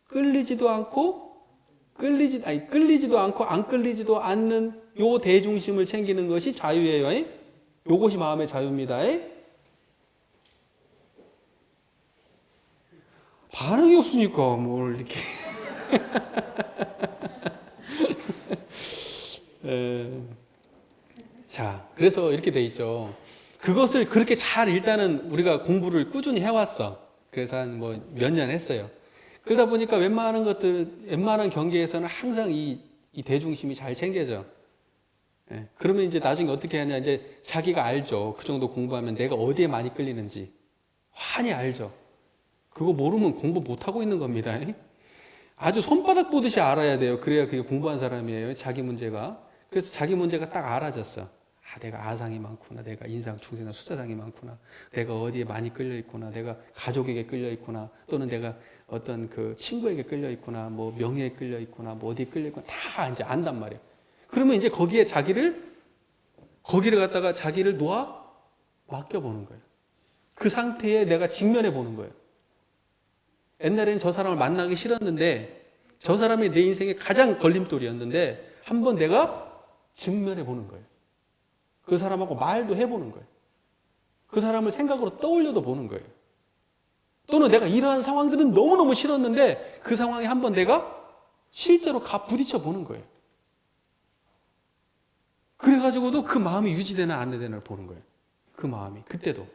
끌리지도 않고 안 끌리지도 않는 요 대중심을 챙기는 것이 자유예요. 요것이 마음의 자유입니다. 반응이 없으니까 뭘 이렇게 자, 그래서 이렇게 돼 있죠. 그것을 그렇게 잘 일단은 우리가 공부를 꾸준히 해왔어. 그래서 한 몇 년 했어요. 그러다 보니까 웬만한 경계에서는 항상 이 대중심이 잘 챙겨져. 그러면 이제 나중에 어떻게 하냐, 이제 자기가 알죠. 그 정도 공부하면 내가 어디에 많이 끌리는지. 환히 알죠. 그거 모르면 공부 못하고 있는 겁니다. 아주 손바닥 보듯이 알아야 돼요. 그래야 그게 공부한 사람이에요. 자기 문제가. 그래서 자기 문제가 딱 알아졌어. 아, 내가 아상이 많구나. 내가 인상, 충세나 숫자상이 많구나. 내가 어디에 많이 끌려 있구나. 내가 가족에게 끌려 있구나. 또는 내가 어떤 그 친구에게 끌려 있구나. 뭐 명예에 끌려 있구나. 뭐 어디에 끌려 있구나. 다 이제 안단 말이에요. 그러면 이제 거기를 갖다가 자기를 놓아 맡겨보는 거예요. 그 상태에 내가 직면해 보는 거예요. 옛날에는 저 사람을 만나기 싫었는데 저 사람이 내 인생의 가장 걸림돌이었는데 한번 내가 직면해 보는 거예요. 그 사람하고 말도 해보는 거예요. 그 사람을 생각으로 떠올려도 보는 거예요. 또는 내가 이러한 상황들은 너무너무 싫었는데 그 상황에 한번 내가 실제로 가 부딪혀 보는 거예요. 그래가지고도 그 마음이 유지되나 안 되나를 보는 거예요. 그 마음이 그때도.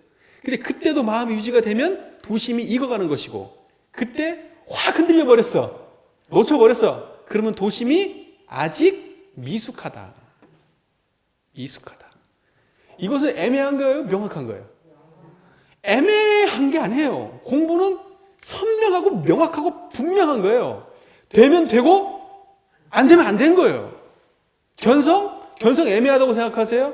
근데 그때도 마음이 유지가 되면 도심이 익어가는 것이고 그때 확 흔들려 버렸어. 놓쳐버렸어. 그러면 도심이 아직 미숙하다. 미숙하다. 이것은 애매한 거예요? 명확한 거예요? 애매한 게 아니에요. 공부는 선명하고 명확하고 분명한 거예요. 되면 되고 안 되면 안 된 거예요. 견성 애매하다고 생각하세요?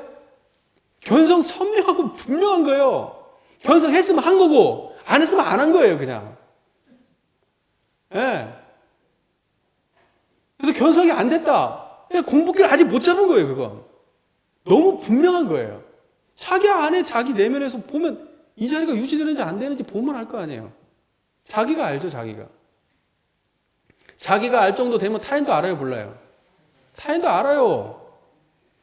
견성 선명하고 분명한 거예요. 견성했으면 한 거고 안 했으면 안 한 거예요, 그냥. 예. 그래서 견성이 안 됐다. 공부기를 아직 못 잡은 거예요, 그건. 너무 분명한 거예요. 자기 안에 자기 내면에서 보면 이 자리가 유지되는지 안 되는지 보면 알 거 아니에요. 자기가 알죠, 자기가. 자기가 알 정도 되면 타인도 알아요, 몰라요? 타인도 알아요.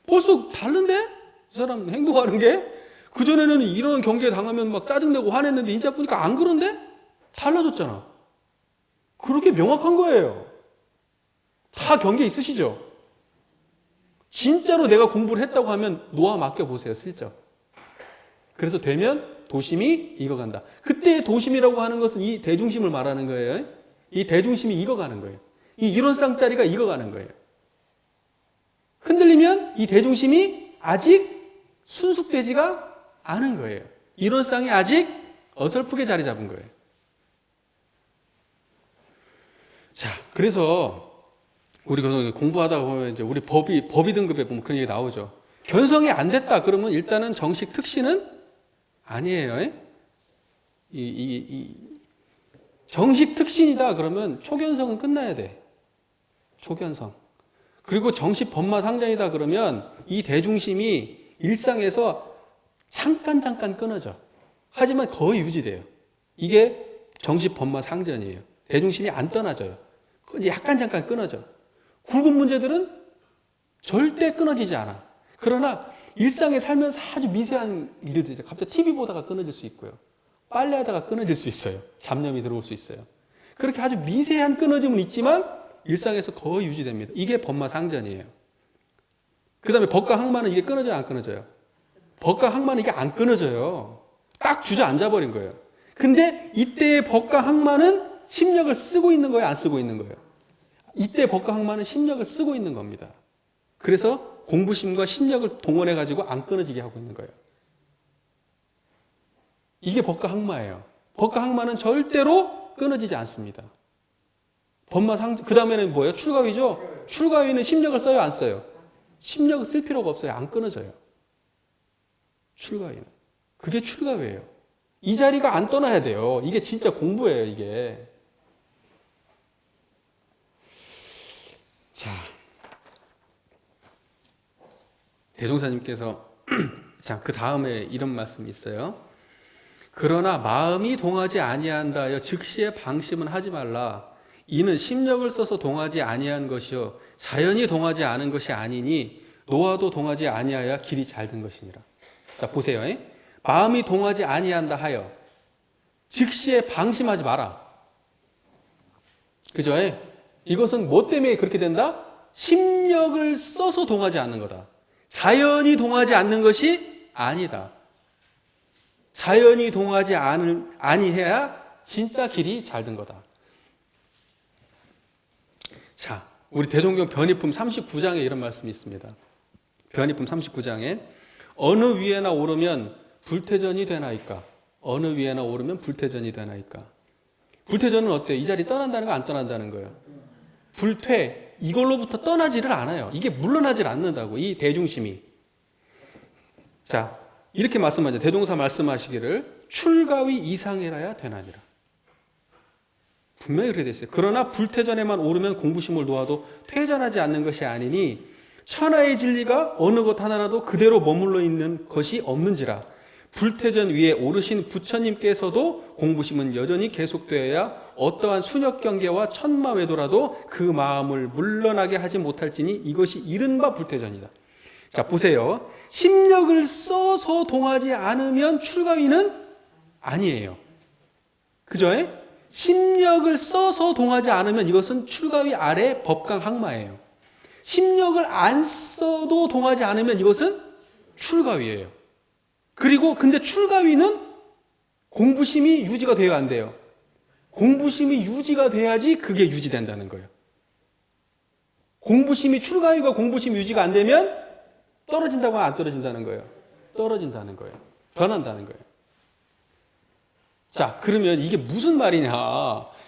벌써 다른데? 이 사람 행동하는 게? 그전에는 이런 경계에 당하면 막 짜증내고 화냈는데 이제 보니까 안 그런데? 달라졌잖아. 그렇게 명확한 거예요. 다 경계 있으시죠? 진짜로 내가 공부를 했다고 하면 놓아 맡겨보세요, 슬쩍. 그래서 되면 도심이 익어간다. 그때의 도심이라고 하는 것은 이 대중심을 말하는 거예요. 이 대중심이 익어가는 거예요. 이 이론상짜리가 익어가는 거예요. 흔들리면 이 대중심이 아직 순숙되지가 않은 거예요. 이론상이 아직 어설프게 자리 잡은 거예요. 자, 그래서 우리가 공부하다 보면 이제 우리 법이 등급에 보면 그런 얘기 나오죠. 견성이 안 됐다 그러면 일단은 정식 특신은 아니에요. 정식 특신이다 그러면 초견성은 끝나야 돼. 초견성. 그리고 정식 법마 상전이다 그러면 이 대중심이 일상에서 잠깐 끊어져. 하지만 거의 유지돼요. 이게 정식 법마 상전이에요. 대중심이 안 떠나져요. 약간 잠깐 끊어져. 굵은 문제들은 절대 끊어지지 않아. 그러나 일상에 살면서 아주 미세한 일이 있어요. 갑자기 TV 보다가 끊어질 수 있고요. 빨래하다가 끊어질 수 있어요. 잡념이 들어올 수 있어요. 그렇게 아주 미세한 끊어짐은 있지만 일상에서 거의 유지됩니다. 이게 법마상전이에요. 그 다음에 법과 항마는 이게 끊어져요, 안 끊어져요? 법과 항마는 이게 안 끊어져요. 딱 주저앉아 버린 거예요. 근데 이때의 법과 항마는 심력을 쓰고 있는 거예요, 안 쓰고 있는 거예요? 이때 법과 항마는 심력을 쓰고 있는 겁니다. 그래서 공부심과 심력을 동원해가지고 안 끊어지게 하고 있는 거예요. 이게 법과 항마예요. 법과 항마는 절대로 끊어지지 않습니다. 그 다음에는 뭐예요? 출가위죠? 출가위는 심력을 써요, 안 써요? 심력을 쓸 필요가 없어요. 안 끊어져요. 출가위는. 그게 출가위예요. 이 자리가 안 떠나야 돼요. 이게 진짜 공부예요, 이게. 자. 대종사님께서 자, 그 다음에 이런 말씀이 있어요. 그러나 마음이 동하지 아니한다 하여 즉시에 방심은 하지 말라. 이는 심력을 써서 동하지 아니한 것이요 자연히 동하지 않은 것이 아니니 노화도 동하지 아니하여 길이 잘 든 것이니라. 자, 보세요. 마음이 동하지 아니한다 하여 즉시에 방심하지 마라. 그죠? 이것은 뭐 때문에 그렇게 된다? 심력을 써서 동하지 않는 거다. 자연이 동하지 않는 것이 아니다. 자연이 동하지 아니해야 진짜 길이 잘 든 거다. 자, 우리 대종경 변희품 39장에 이런 말씀이 있습니다. 변희품 39장에 어느 위에나 오르면 불태전이 되나이까? 어느 위에나 오르면 불태전이 되나이까? 불퇴전은 어때요? 이 자리 떠난다는 거 안 떠난다는 거예요? 불퇴, 이걸로부터 떠나지를 않아요. 이게 물러나질 않는다고, 이 대중심이. 자, 이렇게 말씀하죠. 대동사 말씀하시기를 출가위 이상이라야 되나니라. 분명히 그렇게 돼 있어요. 그러나 불퇴전에만 오르면 공부심을 놓아도 퇴전하지 않는 것이 아니니 천하의 진리가 어느 것 하나라도 그대로 머물러 있는 것이 없는지라. 불퇴전 위에 오르신 부처님께서도 공부심은 여전히 계속되어야 어떠한 순역 경계와 천마 외도라도 그 마음을 물러나게 하지 못할지니 이것이 이른바 불퇴전이다. 자, 보세요. 심력을 써서 동하지 않으면 출가위는 아니에요. 그죠? 심력을 써서 동하지 않으면 이것은 출가위 아래 법강 항마예요. 심력을 안 써도 동하지 않으면 이것은 출가위예요. 그리고 근데 출가위는 공부심이 유지가 돼야 안 돼요. 공부심이 유지가 돼야지 그게 유지된다는 거예요. 공부심이 출가위가 공부심 유지가 안 되면 떨어진다고 하면 안 떨어진다는 거예요. 떨어진다는 거예요. 변한다는 거예요. 자, 그러면 이게 무슨 말이냐?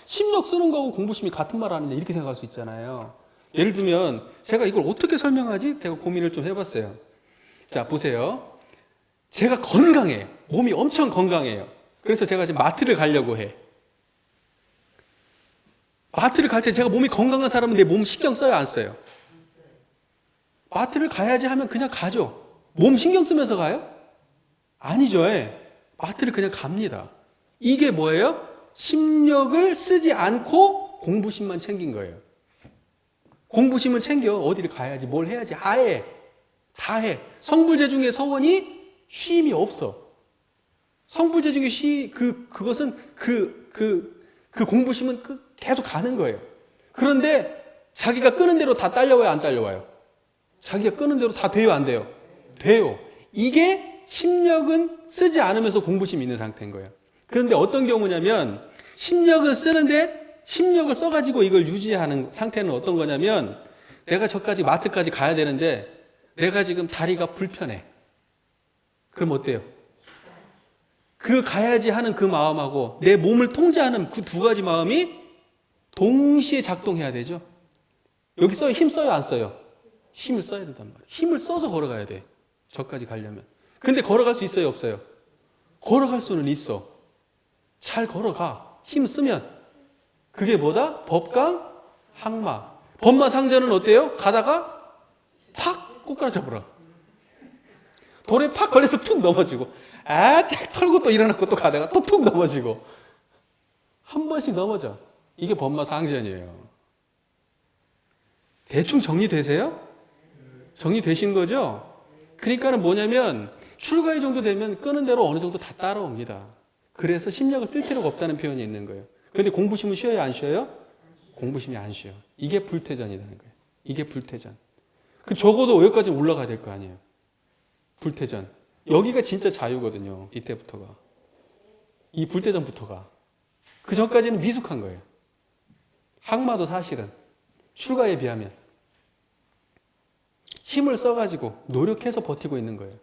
심력 쓰는 거하고 공부심이 같은 말 하느냐 이렇게 생각할 수 있잖아요. 예를 들면 제가 이걸 어떻게 설명하지? 제가 고민을 좀 해봤어요. 자, 보세요. 제가 건강해요. 몸이 엄청 건강해요. 그래서 제가 지금 마트를 가려고 해. 마트를 갈 때 제가 몸이 건강한 사람은 내 몸 신경 써요, 안 써요? 마트를 가야지 하면 그냥 가죠. 몸 신경 쓰면서 가요? 아니죠. 마트를 그냥 갑니다. 이게 뭐예요? 심력을 쓰지 않고 공부심만 챙긴 거예요. 공부심은 챙겨. 어디를 가야지, 뭘 해야지. 다 해. 다 해. 성불제 중에 서원이 쉼이 없어. 성불제 중에 그것은 그 공부심은 계속 가는 거예요. 그런데 자기가 끄는 대로 다 딸려와요, 안 딸려와요? 자기가 끄는 대로 다 돼요, 안 돼요? 돼요. 이게 심력은 쓰지 않으면서 공부심이 있는 상태인 거예요. 그런데 어떤 경우냐면 심력은 쓰는데 심력을 써가지고 이걸 유지하는 상태는 어떤 거냐면 내가 저까지 마트까지 가야 되는데 내가 지금 다리가 불편해. 그럼 어때요? 그 가야지 하는 그 마음하고 내 몸을 통제하는 그 두 가지 마음이 동시에 작동해야 되죠. 여기 써요? 힘 써요? 안 써요? 힘을 써야 된단 말이에요. 힘을 써서 걸어가야 돼. 저까지 가려면. 근데 걸어갈 수 있어요? 없어요? 걸어갈 수는 있어. 잘 걸어가. 힘 쓰면. 그게 뭐다? 법강 항마. 법마상전은 어때요? 가다가 팍 꼬꾸라 잡으라. 돌에 팍 걸려서 툭 넘어지고 딱 털고 또 일어나고 또 가다가 툭툭 넘어지고 한 번씩 넘어져. 이게 법마상전이에요. 대충 정리되세요? 정리되신 거죠? 그러니까는 뭐냐면 출가위 정도 되면 끄는 대로 어느 정도 다 따라옵니다. 그래서 심력을 쓸 필요가 없다는 표현이 있는 거예요. 그런데 공부심은 쉬어요, 안 쉬어요? 공부심이 안 쉬어. 이게 불퇴전이라는 거예요. 이게 불퇴전. 적어도 여기까지 올라가야 될 거 아니에요. 불퇴전. 여기가 진짜 자유거든요. 이때부터가. 이 불퇴전부터가. 그 전까지는 미숙한 거예요. 항마도 사실은 출가에 비하면 힘을 써가지고 노력해서 버티고 있는 거예요.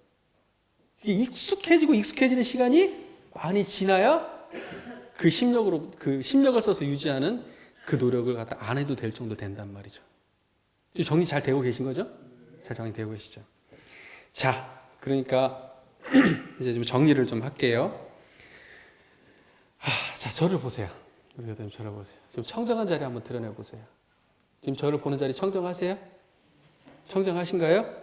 이게 익숙해지는 시간이 많이 지나야 그 심력을 써서 유지하는 그 노력을 갖다 안 해도 될 정도 된단 말이죠. 정리 잘 되고 계신 거죠? 잘 정리되고 계시죠? 자, 그러니까 이제 좀 정리를 좀 할게요. 자, 저를 보세요. 우리 여러분 저를 보세요. 지금 청정한 자리 한번 드러내 보세요. 지금 저를 보는 자리 청정하세요? 청정하신가요?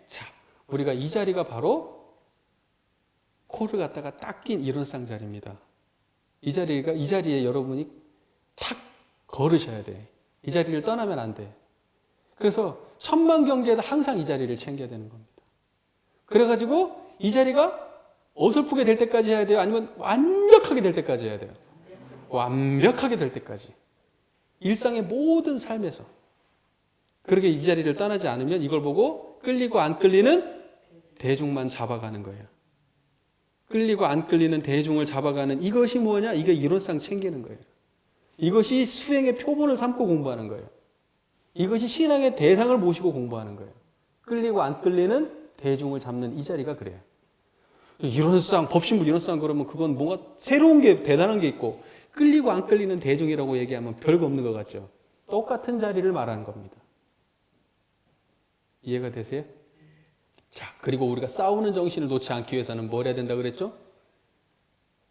자, 우리가 이 자리가 바로 코를 갖다가 딱 낀 이론상 자리입니다. 이 자리에 여러분이 탁 걸으셔야 돼. 이 자리를 떠나면 안 돼. 그래서 천만 경계에도 항상 이 자리를 챙겨야 되는 겁니다. 그래가지고 이 자리가 어설프게 될 때까지 해야 돼요? 아니면 완벽하게 될 때까지 해야 돼요? 완벽하게 될 때까지. 일상의 모든 삶에서. 그렇게 이 자리를 떠나지 않으면 이걸 보고 끌리고 안 끌리는 대중만 잡아가는 거예요. 끌리고 안 끌리는 대중을 잡아가는 이것이 뭐냐? 이게 이론상 챙기는 거예요. 이것이 수행의 표본을 삼고 공부하는 거예요. 이것이 신앙의 대상을 모시고 공부하는 거예요. 끌리고 안 끌리는 대중을 잡는 이 자리가 그래요. 이론상 법신불 이론상 그러면 그건 뭔가 새로운 게 대단한 게 있고 끌리고 안 끌리는 대중이라고 얘기하면 별거 없는 것 같죠. 똑같은 자리를 말하는 겁니다. 이해가 되세요? 자, 그리고 우리가 싸우는 정신을 놓지 않기 위해서는 뭘 해야 된다 그랬죠?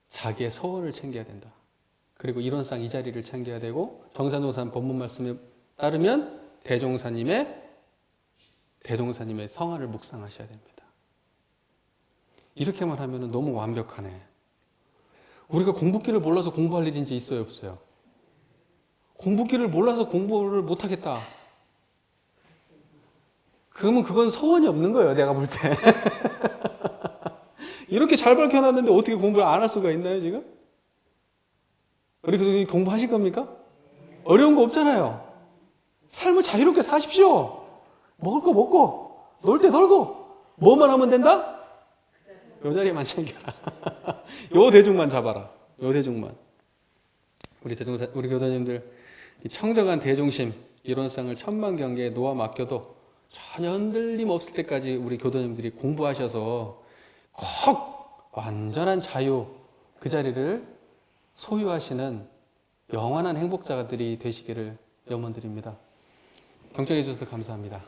자기의 서원을 챙겨야 된다. 그리고 이론상 이 자리를 챙겨야 되고, 정산종산 법문 말씀에 따르면 대종사님의 성화를 묵상하셔야 됩니다. 이렇게만 하면 너무 완벽하네. 우리가 공부기를 몰라서 공부할 일인지 있어요, 없어요? 공부기를 몰라서 공부를 못하겠다. 그러면 그건 서원이 없는 거예요, 내가 볼 때. 이렇게 잘 밝혀놨는데 어떻게 공부를 안 할 수가 있나요, 지금? 우리 교수님 공부하실 겁니까? 어려운 거 없잖아요. 삶을 자유롭게 사십시오. 먹을 거 먹고, 놀 때 놀고, 뭐만 하면 된다? 요 자리만 챙겨라. 요 대중만 잡아라. 요 대중만. 우리 교사님들, 이 청정한 대중심, 이론상을 천만경계에 놓아 맡겨도 전혀 흔들림 없을 때까지 우리 교도님들이 공부하셔서 꼭 완전한 자유, 그 자리를 소유하시는 영원한 행복자들이 되시기를 염원드립니다. 경청해 주셔서 감사합니다.